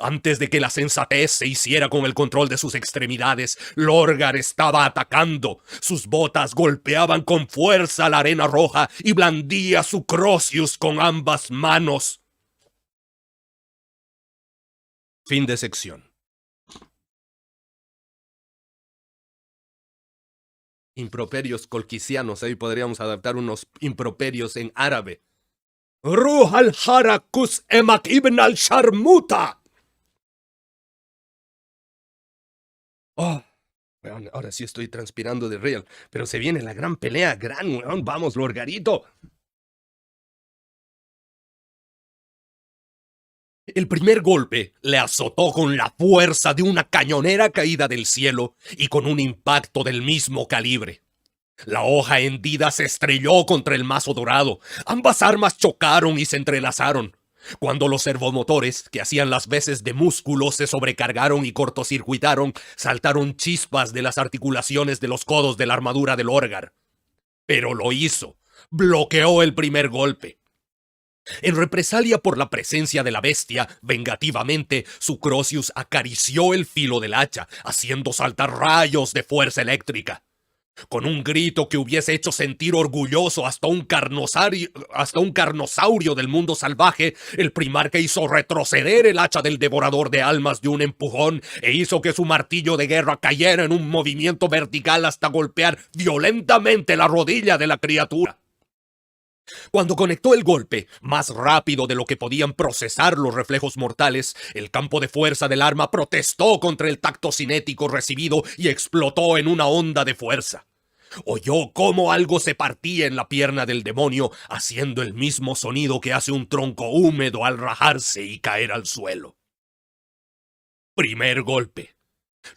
Antes de que la sensatez se hiciera con el control de sus extremidades, Lorgar estaba atacando. Sus botas golpeaban con fuerza la arena roja y blandía su Crocius con ambas manos. Fin de sección. Improperios colquicianos, ahí podríamos adaptar unos improperios en árabe. Ruh al-Harakus emak ibn al-Sharmuta. Oh, weón, ahora sí estoy transpirando de real, pero se viene la gran pelea, weón, vamos, Lorgarito. El primer golpe le azotó con la fuerza de una cañonera caída del cielo y con un impacto del mismo calibre. La hoja hendida se estrelló contra el mazo dorado. Ambas armas chocaron y se entrelazaron. Cuando los servomotores, que hacían las veces de músculo, se sobrecargaron y cortocircuitaron, saltaron chispas de las articulaciones de los codos de la armadura de Lorgar. Pero lo hizo. Bloqueó el primer golpe. En represalia por la presencia de la bestia, vengativamente, su Crocius acarició el filo del hacha, haciendo saltar rayos de fuerza eléctrica. Con un grito que hubiese hecho sentir orgulloso hasta un carnosaurio del mundo salvaje, el Primarca hizo retroceder el hacha del devorador de almas de un empujón e hizo que su martillo de guerra cayera en un movimiento vertical hasta golpear violentamente la rodilla de la criatura. Cuando conectó el golpe, más rápido de lo que podían procesar los reflejos mortales, el campo de fuerza del arma protestó contra el tacto cinético recibido y explotó en una onda de fuerza. Oyó cómo algo se partía en la pierna del demonio, haciendo el mismo sonido que hace un tronco húmedo al rajarse y caer al suelo. Primer golpe.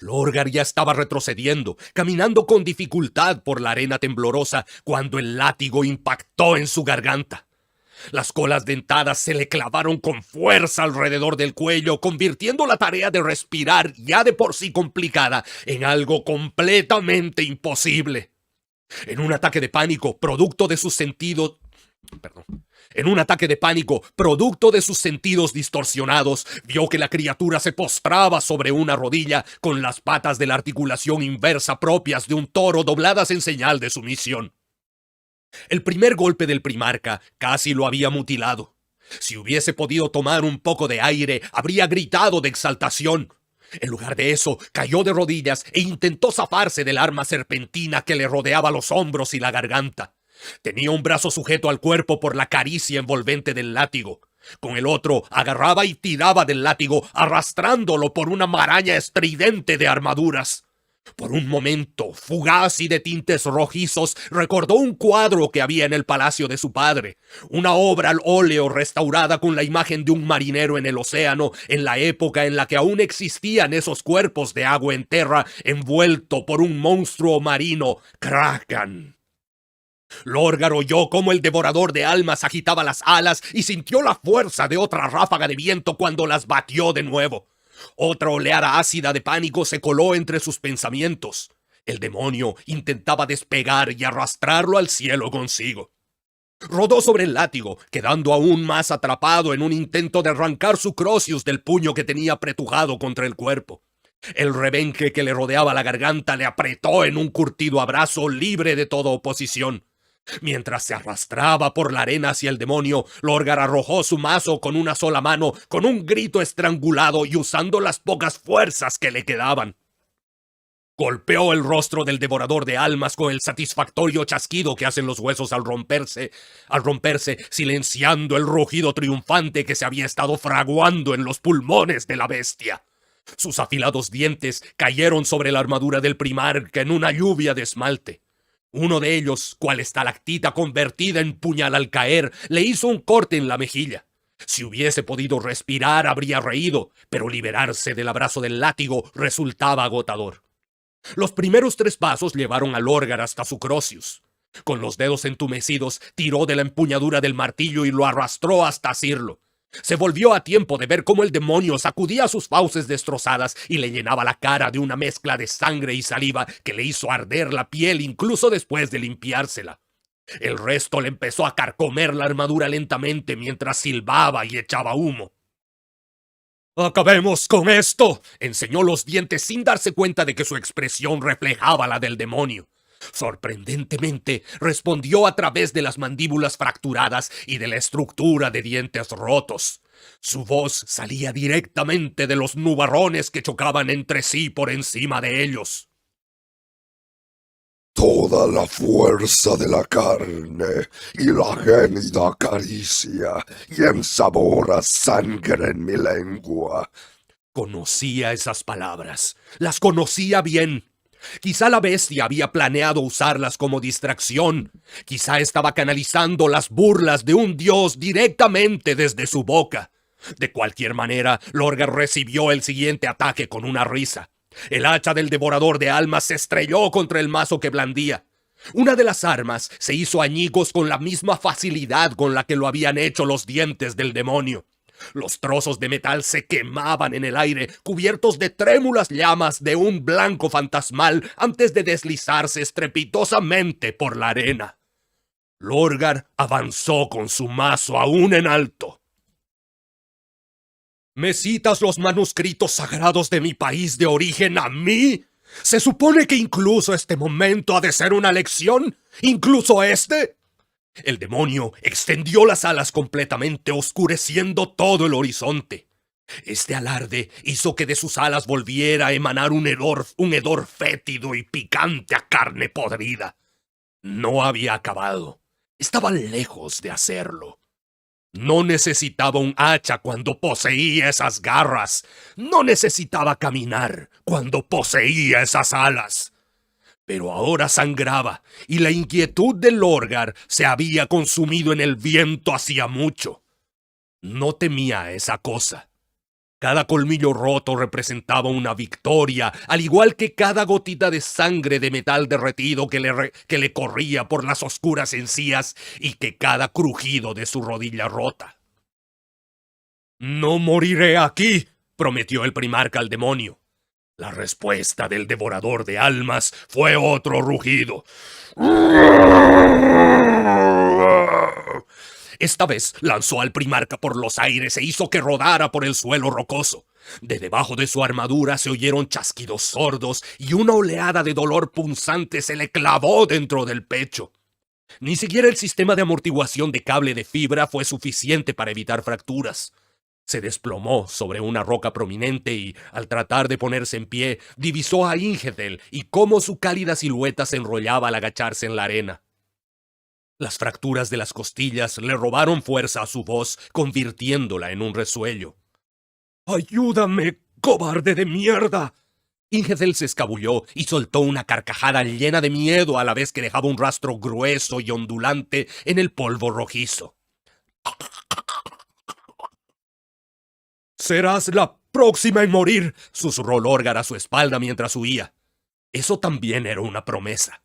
Lorgar ya estaba retrocediendo, caminando con dificultad por la arena temblorosa, cuando el látigo impactó en su garganta. Las colas dentadas se le clavaron con fuerza alrededor del cuello, convirtiendo la tarea de respirar, ya de por sí complicada, en algo completamente imposible. En un ataque de pánico, producto de sus sentidos En un ataque de pánico, producto de sus sentidos distorsionados, vio que la criatura se postraba sobre una rodilla con las patas de la articulación inversa propias de un toro dobladas en señal de sumisión. El primer golpe del primarca casi lo había mutilado. Si hubiese podido tomar un poco de aire, habría gritado de exaltación. En lugar de eso, cayó de rodillas e intentó zafarse del arma serpentina que le rodeaba los hombros y la garganta. Tenía un brazo sujeto al cuerpo por la caricia envolvente del látigo. Con el otro agarraba y tiraba del látigo, arrastrándolo por una maraña estridente de armaduras. Por un momento, fugaz y de tintes rojizos, recordó un cuadro que había en el palacio de su padre, una obra al óleo restaurada con la imagen de un marinero en el océano, en la época en la que aún existían esos cuerpos de agua en tierra, envuelto por un monstruo marino, Kraken. Lorgar oyó cómo el devorador de almas agitaba las alas y sintió la fuerza de otra ráfaga de viento cuando las batió de nuevo. Otra oleada ácida de pánico se coló entre sus pensamientos. El demonio intentaba despegar y arrastrarlo al cielo consigo. Rodó sobre el látigo, quedando aún más atrapado en un intento de arrancar su Crocius del puño que tenía apretujado contra el cuerpo. El rebenque que le rodeaba la garganta le apretó en un curtido abrazo libre de toda oposición. Mientras se arrastraba por la arena hacia el demonio, Lorgar arrojó su mazo con una sola mano, con un grito estrangulado y usando las pocas fuerzas que le quedaban. Golpeó el rostro del devorador de almas con el satisfactorio chasquido que hacen los huesos al romperse, silenciando el rugido triunfante que se había estado fraguando en los pulmones de la bestia. Sus afilados dientes cayeron sobre la armadura del primarca en una lluvia de esmalte. Uno de ellos, cual estalactita convertida en puñal al caer, le hizo un corte en la mejilla. Si hubiese podido respirar, habría reído, pero liberarse del abrazo del látigo resultaba agotador. Los primeros 3 pasos llevaron a Lorgar hasta su Crocius. Con los dedos entumecidos, tiró de la empuñadura del martillo y lo arrastró hasta asirlo. Se volvió a tiempo de ver cómo el demonio sacudía sus fauces destrozadas y le llenaba la cara de una mezcla de sangre y saliva que le hizo arder la piel incluso después de limpiársela. El resto le empezó a carcomer la armadura lentamente mientras silbaba y echaba humo. «¡Acabemos con esto!», enseñó los dientes sin darse cuenta de que su expresión reflejaba la del demonio. Sorprendentemente, respondió a través de las mandíbulas fracturadas y de la estructura de dientes rotos. Su voz salía directamente de los nubarrones que chocaban entre sí por encima de ellos. Toda la fuerza de la carne y la gélida caricia y en sabor a sangre en mi lengua. Conocía esas palabras. Las conocía bien. Quizá la bestia había planeado usarlas como distracción. Quizá estaba canalizando las burlas de un dios directamente desde su boca. De cualquier manera, Lorgar recibió el siguiente ataque con una risa. El hacha del devorador de almas se estrelló contra el mazo que blandía. Una de las armas se hizo añicos con la misma facilidad con la que lo habían hecho los dientes del demonio. Los trozos de metal se quemaban en el aire, cubiertos de trémulas llamas de un blanco fantasmal antes de deslizarse estrepitosamente por la arena. Lorgar avanzó con su mazo aún en alto. ¿Me citas los manuscritos sagrados de mi país de origen a mí? ¿Se supone que incluso este momento ha de ser una lección? ¿Incluso este? El demonio extendió las alas completamente, oscureciendo todo el horizonte. Este alarde hizo que de sus alas volviera a emanar un hedor fétido y picante a carne podrida. No había acabado. Estaba lejos de hacerlo. No necesitaba un hacha cuando poseía esas garras. No necesitaba caminar cuando poseía esas alas. Pero ahora sangraba, y la inquietud de Lorgar se había consumido en el viento hacía mucho. No temía esa cosa. Cada colmillo roto representaba una victoria, al igual que cada gotita de sangre de metal derretido que le corría por las oscuras encías y que cada crujido de su rodilla rota. «No moriré aquí», prometió el primarca al demonio. La respuesta del devorador de almas fue otro rugido. Esta vez lanzó al primarca por los aires e hizo que rodara por el suelo rocoso. De debajo de su armadura se oyeron chasquidos sordos y una oleada de dolor punzante se le clavó dentro del pecho. Ni siquiera el sistema de amortiguación de cable de fibra fue suficiente para evitar fracturas. Se desplomó sobre una roca prominente y, al tratar de ponerse en pie, divisó a Ingethel y cómo su cálida silueta se enrollaba al agacharse en la arena. Las fracturas de las costillas le robaron fuerza a su voz, convirtiéndola en un resuello. ¡Ayúdame, cobarde de mierda! Ingethel se escabulló y soltó una carcajada llena de miedo a la vez que dejaba un rastro grueso y ondulante en el polvo rojizo. «Serás la próxima en morir», susurró Lorgar a su espalda mientras huía. Eso también era una promesa.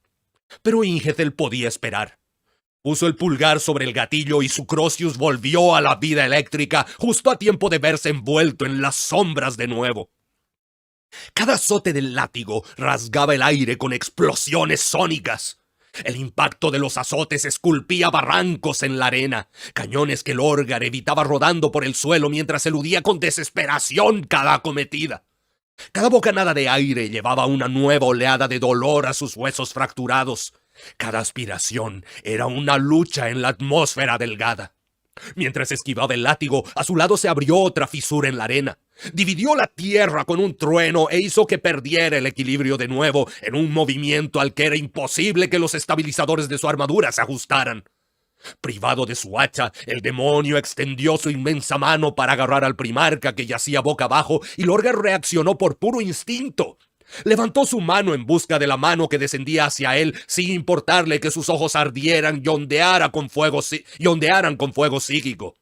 Pero Ingethel podía esperar. Puso el pulgar sobre el gatillo y su Crosius volvió a la vida eléctrica justo a tiempo de verse envuelto en las sombras de nuevo. Cada azote del látigo rasgaba el aire con explosiones sónicas. El impacto de los azotes esculpía barrancos en la arena, cañones que Lorgar evitaba rodando por el suelo mientras eludía con desesperación cada acometida. Cada bocanada de aire llevaba una nueva oleada de dolor a sus huesos fracturados. Cada aspiración era una lucha en la atmósfera delgada. Mientras esquivaba el látigo, a su lado se abrió otra fisura en la arena. Dividió la tierra con un trueno e hizo que perdiera el equilibrio de nuevo en un movimiento al que era imposible que los estabilizadores de su armadura se ajustaran. Privado de su hacha, el demonio extendió su inmensa mano para agarrar al primarca que yacía boca abajo y Lorgar reaccionó por puro instinto. Levantó su mano en busca de la mano que descendía hacia él sin importarle que sus ojos ardieran y ondearan con fuego psíquico.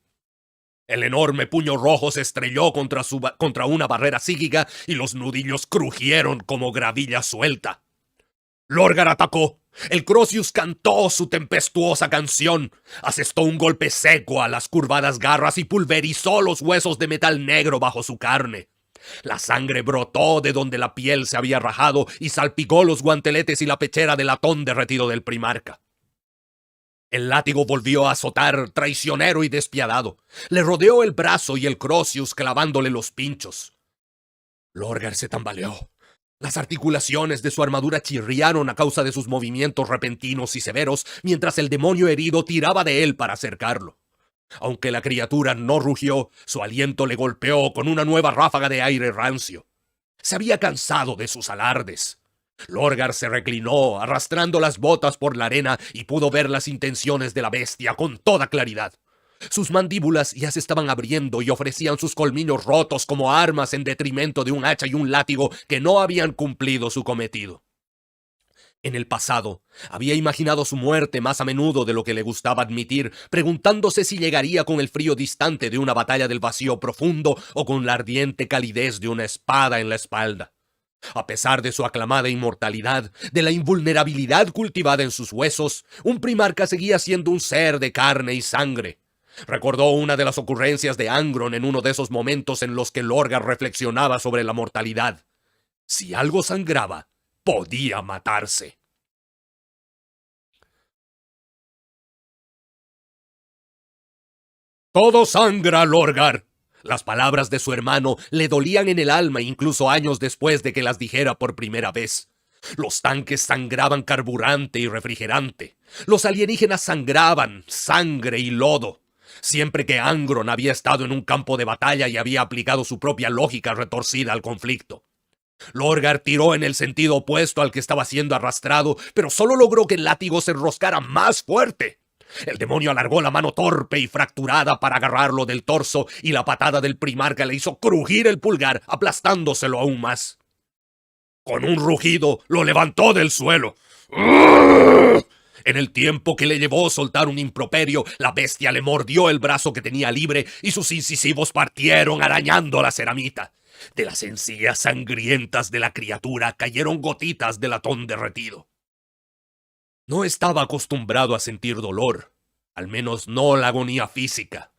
El enorme puño rojo se estrelló contra una barrera psíquica y los nudillos crujieron como gravilla suelta. Lorgar atacó. El Crosius cantó su tempestuosa canción. Asestó un golpe seco a las curvadas garras y pulverizó los huesos de metal negro bajo su carne. La sangre brotó de donde la piel se había rajado y salpicó los guanteletes y la pechera de latón derretido del primarca. El látigo volvió a azotar, traicionero y despiadado. Le rodeó el brazo y el Crosius clavándole los pinchos. Lorgar se tambaleó. Las articulaciones de su armadura chirriaron a causa de sus movimientos repentinos y severos, mientras el demonio herido tiraba de él para acercarlo. Aunque la criatura no rugió, su aliento le golpeó con una nueva ráfaga de aire rancio. Se había cansado de sus alardes. Lorgar se reclinó, arrastrando las botas por la arena, y pudo ver las intenciones de la bestia con toda claridad. Sus mandíbulas ya se estaban abriendo y ofrecían sus colmillos rotos como armas en detrimento de un hacha y un látigo que no habían cumplido su cometido. En el pasado, había imaginado su muerte más a menudo de lo que le gustaba admitir, preguntándose si llegaría con el frío distante de una batalla del vacío profundo o con la ardiente calidez de una espada en la espalda. A pesar de su aclamada inmortalidad, de la invulnerabilidad cultivada en sus huesos, un primarca seguía siendo un ser de carne y sangre. Recordó una de las ocurrencias de Angron en uno de esos momentos en los que Lorgar reflexionaba sobre la mortalidad. Si algo sangraba, podía matarse. «Todo sangra, Lorgar». Las palabras de su hermano le dolían en el alma incluso años después de que las dijera por primera vez. Los tanques sangraban carburante y refrigerante. Los alienígenas sangraban sangre y lodo. Siempre que Angron había estado en un campo de batalla y había aplicado su propia lógica retorcida al conflicto. Lorgar tiró en el sentido opuesto al que estaba siendo arrastrado, pero solo logró que el látigo se enroscara más fuerte. El demonio alargó la mano torpe y fracturada para agarrarlo del torso y la patada del primarca le hizo crujir el pulgar, aplastándoselo aún más. Con un rugido, lo levantó del suelo. En el tiempo que le llevó soltar un improperio, la bestia le mordió el brazo que tenía libre y sus incisivos partieron arañando la ceramita. De las encías sangrientas de la criatura cayeron gotitas de latón derretido. No estaba acostumbrado a sentir dolor, al menos no la agonía física.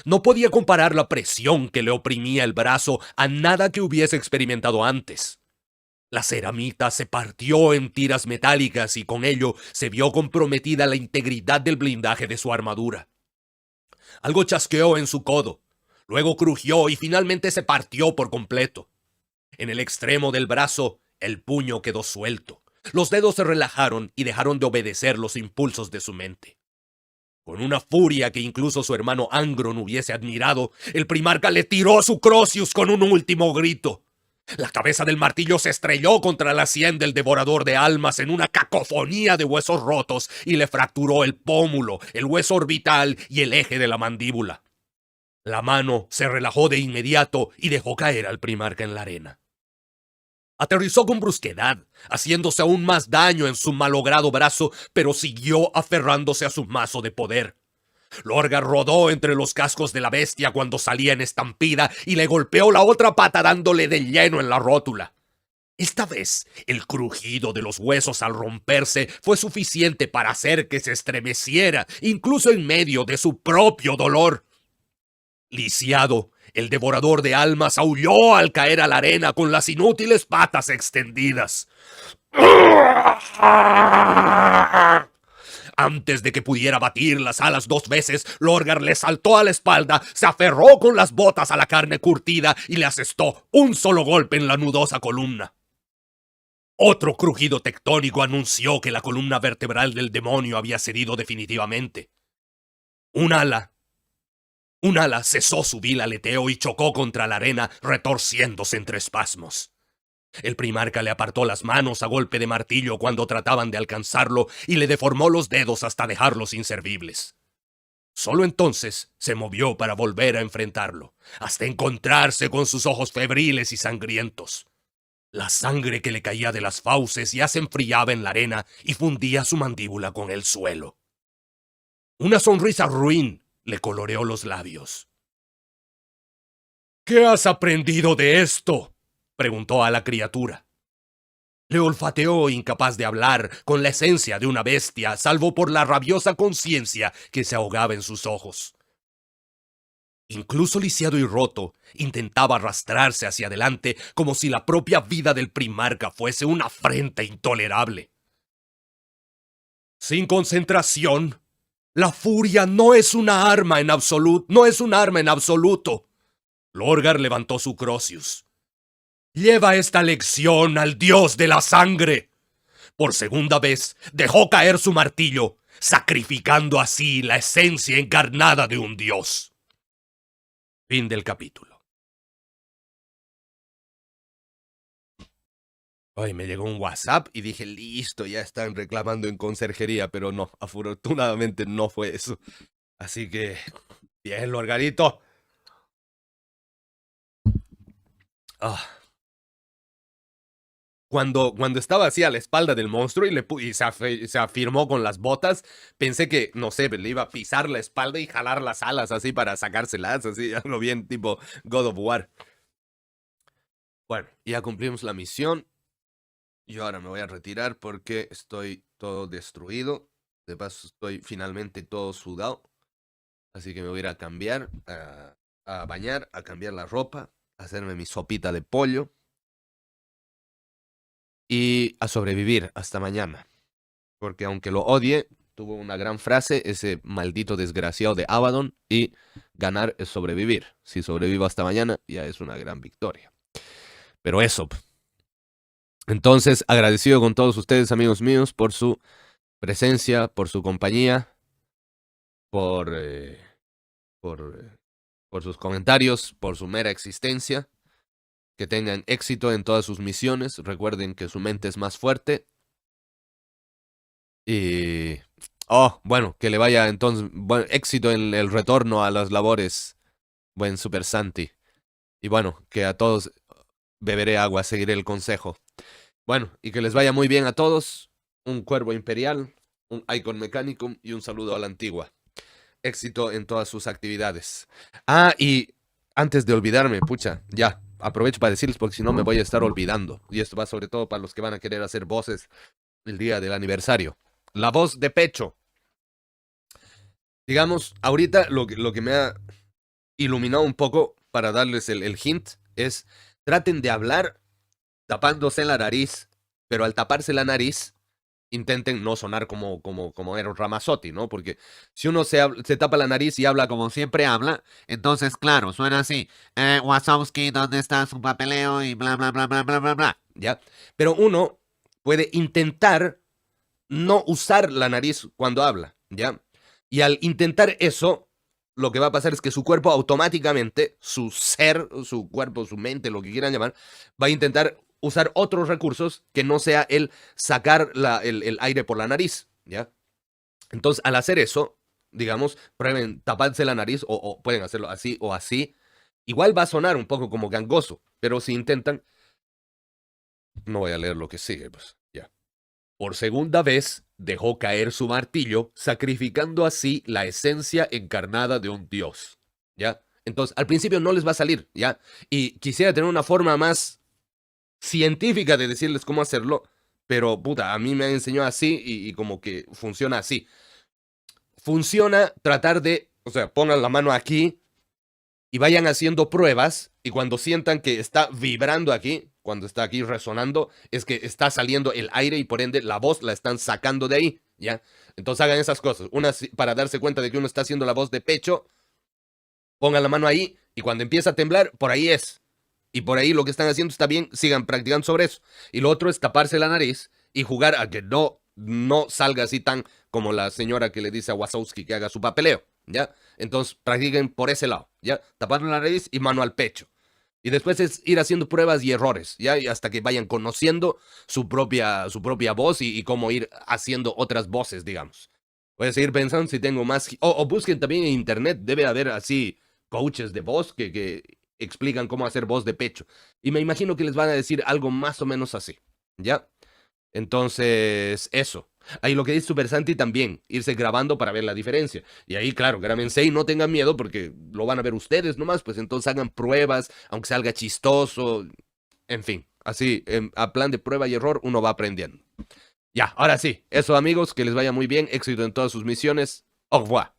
No podía comparar la presión que le oprimía el brazo a nada que hubiese experimentado antes. La ceramita se partió en tiras metálicas y con ello se vio comprometida la integridad del blindaje de su armadura. Algo chasqueó en su codo, luego crujió y finalmente se partió por completo. En el extremo del brazo, el puño quedó suelto. Los dedos se relajaron y dejaron de obedecer los impulsos de su mente. Con una furia que incluso su hermano Angron hubiese admirado, el primarca le tiró su Crocius con un último grito. La cabeza del martillo se estrelló contra la sien del devorador de almas en una cacofonía de huesos rotos y le fracturó el pómulo, el hueso orbital y el eje de la mandíbula. La mano se relajó de inmediato y dejó caer al primarca en la arena. Aterrizó con brusquedad, haciéndose aún más daño en su malogrado brazo, pero siguió aferrándose a su mazo de poder. Lorgar rodó entre los cascos de la bestia cuando salía en estampida y le golpeó la otra pata dándole de lleno en la rótula. Esta vez, el crujido de los huesos al romperse fue suficiente para hacer que se estremeciera, incluso en medio de su propio dolor. Lisiado, el devorador de almas aulló al caer a la arena con las inútiles patas extendidas. Antes de que pudiera batir las alas 2 veces, Lorgar le saltó a la espalda, se aferró con las botas a la carne curtida y le asestó un solo golpe en la nudosa columna. Otro crujido tectónico anunció que la columna vertebral del demonio había cedido definitivamente. Un ala cesó su vil aleteo y chocó contra la arena, retorciéndose entre espasmos. El primarca le apartó las manos a golpe de martillo cuando trataban de alcanzarlo y le deformó los dedos hasta dejarlos inservibles. Solo entonces se movió para volver a enfrentarlo, hasta encontrarse con sus ojos febriles y sangrientos. La sangre que le caía de las fauces ya se enfriaba en la arena y fundía su mandíbula con el suelo. Una sonrisa ruin le coloreó los labios. ¿Qué has aprendido de esto?, preguntó a la criatura. Le olfateó incapaz de hablar, con la esencia de una bestia, salvo por la rabiosa conciencia que se ahogaba en sus ojos. Incluso lisiado y roto, intentaba arrastrarse hacia adelante como si la propia vida del primarca fuese una afrenta intolerable. Sin concentración, la furia no es una arma en absoluto. Lorgar levantó su Crocius. Lleva esta lección al dios de la sangre. Por segunda vez, dejó caer su martillo, sacrificando así la esencia encarnada de un dios. Fin del capítulo. Hoy me llegó un WhatsApp y dije, listo, ya están reclamando en conserjería, pero no, afortunadamente no fue eso. Así que, bien, Lorgarito. Cuando estaba así a la espalda del monstruo y se afirmó con las botas, pensé que, no sé, le iba a pisar la espalda y jalar las alas así para sacárselas, así, algo bien tipo God of War. Bueno, ya cumplimos la misión. Yo ahora me voy a retirar porque estoy todo destruido. De paso, estoy finalmente todo sudado. Así que me voy a ir a cambiar, a bañar, a cambiar la ropa, a hacerme mi sopita de pollo. Y a sobrevivir hasta mañana. Porque aunque lo odie, tuvo una gran frase, ese maldito desgraciado de Abaddon, y ganar es sobrevivir. Si sobrevivo hasta mañana, ya es una gran victoria. Pero eso. Entonces, agradecido con todos ustedes, amigos míos, por su presencia, por su compañía, por sus comentarios, por su mera existencia. Que tengan éxito en todas sus misiones. Recuerden que su mente es más fuerte. Y... bueno, que le vaya entonces buen éxito en el retorno a las labores. Buen Super Santi. Y bueno, que a todos beberé agua, seguiré el consejo. Bueno, y que les vaya muy bien a todos. Un cuervo imperial, un Icon Mechanicum y un saludo a la antigua. Éxito en todas sus actividades. Y antes de olvidarme, pucha, ya. Aprovecho para decirles porque si no me voy a estar olvidando. Y esto va sobre todo para los que van a querer hacer voces el día del aniversario. La voz de pecho. Digamos, ahorita lo que me ha iluminado un poco para darles el hint es traten de hablar tapándose la nariz. Pero al taparse la nariz, intenten no sonar como Eros Ramazzotti, ¿no? Porque si uno se tapa la nariz y habla como siempre habla, entonces, claro, suena así. Wazowski, ¿dónde está su papeleo? Y bla, bla, bla, bla, bla, bla, bla. ¿Ya? Pero uno puede intentar no usar la nariz cuando habla, ¿ya? Y al intentar eso, lo que va a pasar es que su cuerpo automáticamente, su ser, su cuerpo, su mente, lo que quieran llamar, va a intentar usar otros recursos que no sea el sacar el aire por la nariz, ¿ya? Entonces, al hacer eso, digamos, prueben taparse la nariz o pueden hacerlo así o así. Igual va a sonar un poco como gangoso, pero si intentan, no voy a leer lo que sigue, pues, ya. Por segunda vez dejó caer su martillo, sacrificando así la esencia encarnada de un dios, ¿ya? Entonces, al principio no les va a salir, ¿ya? Y quisiera tener una forma más científica de decirles cómo hacerlo, pero puta, a mí me han enseñado así y como que funciona así. Funciona tratar de, o sea, pongan la mano aquí y vayan haciendo pruebas y cuando sientan que está vibrando aquí, cuando está aquí resonando, es que está saliendo el aire y por ende la voz la están sacando de ahí, ¿ya? Entonces hagan esas cosas. Una para darse cuenta de que uno está haciendo la voz de pecho, pongan la mano ahí y cuando empieza a temblar, por ahí es. Y por ahí lo que están haciendo está bien, sigan practicando sobre eso. Y lo otro es taparse la nariz y jugar a que no salga así tan como la señora que le dice a Wazowski que haga su papeleo, ¿ya? Entonces practiquen por ese lado, ¿ya? Tapando la nariz y mano al pecho. Y después es ir haciendo pruebas y errores, ¿ya? Y hasta que vayan conociendo su propia voz y cómo ir haciendo otras voces, digamos. Voy a seguir pensando si tengo más. O busquen también en internet, debe haber así coaches de voz que explican cómo hacer voz de pecho. Y me imagino que les van a decir algo más o menos así, ¿ya? Entonces, eso. Ahí lo que dice Super Santi también, irse grabando para ver la diferencia. Y ahí, claro, grábense y no tengan miedo porque lo van a ver ustedes nomás, pues entonces hagan pruebas, aunque salga chistoso, en fin. Así, a plan de prueba y error, uno va aprendiendo. Ya, ahora sí, eso amigos, que les vaya muy bien, éxito en todas sus misiones. Au revoir.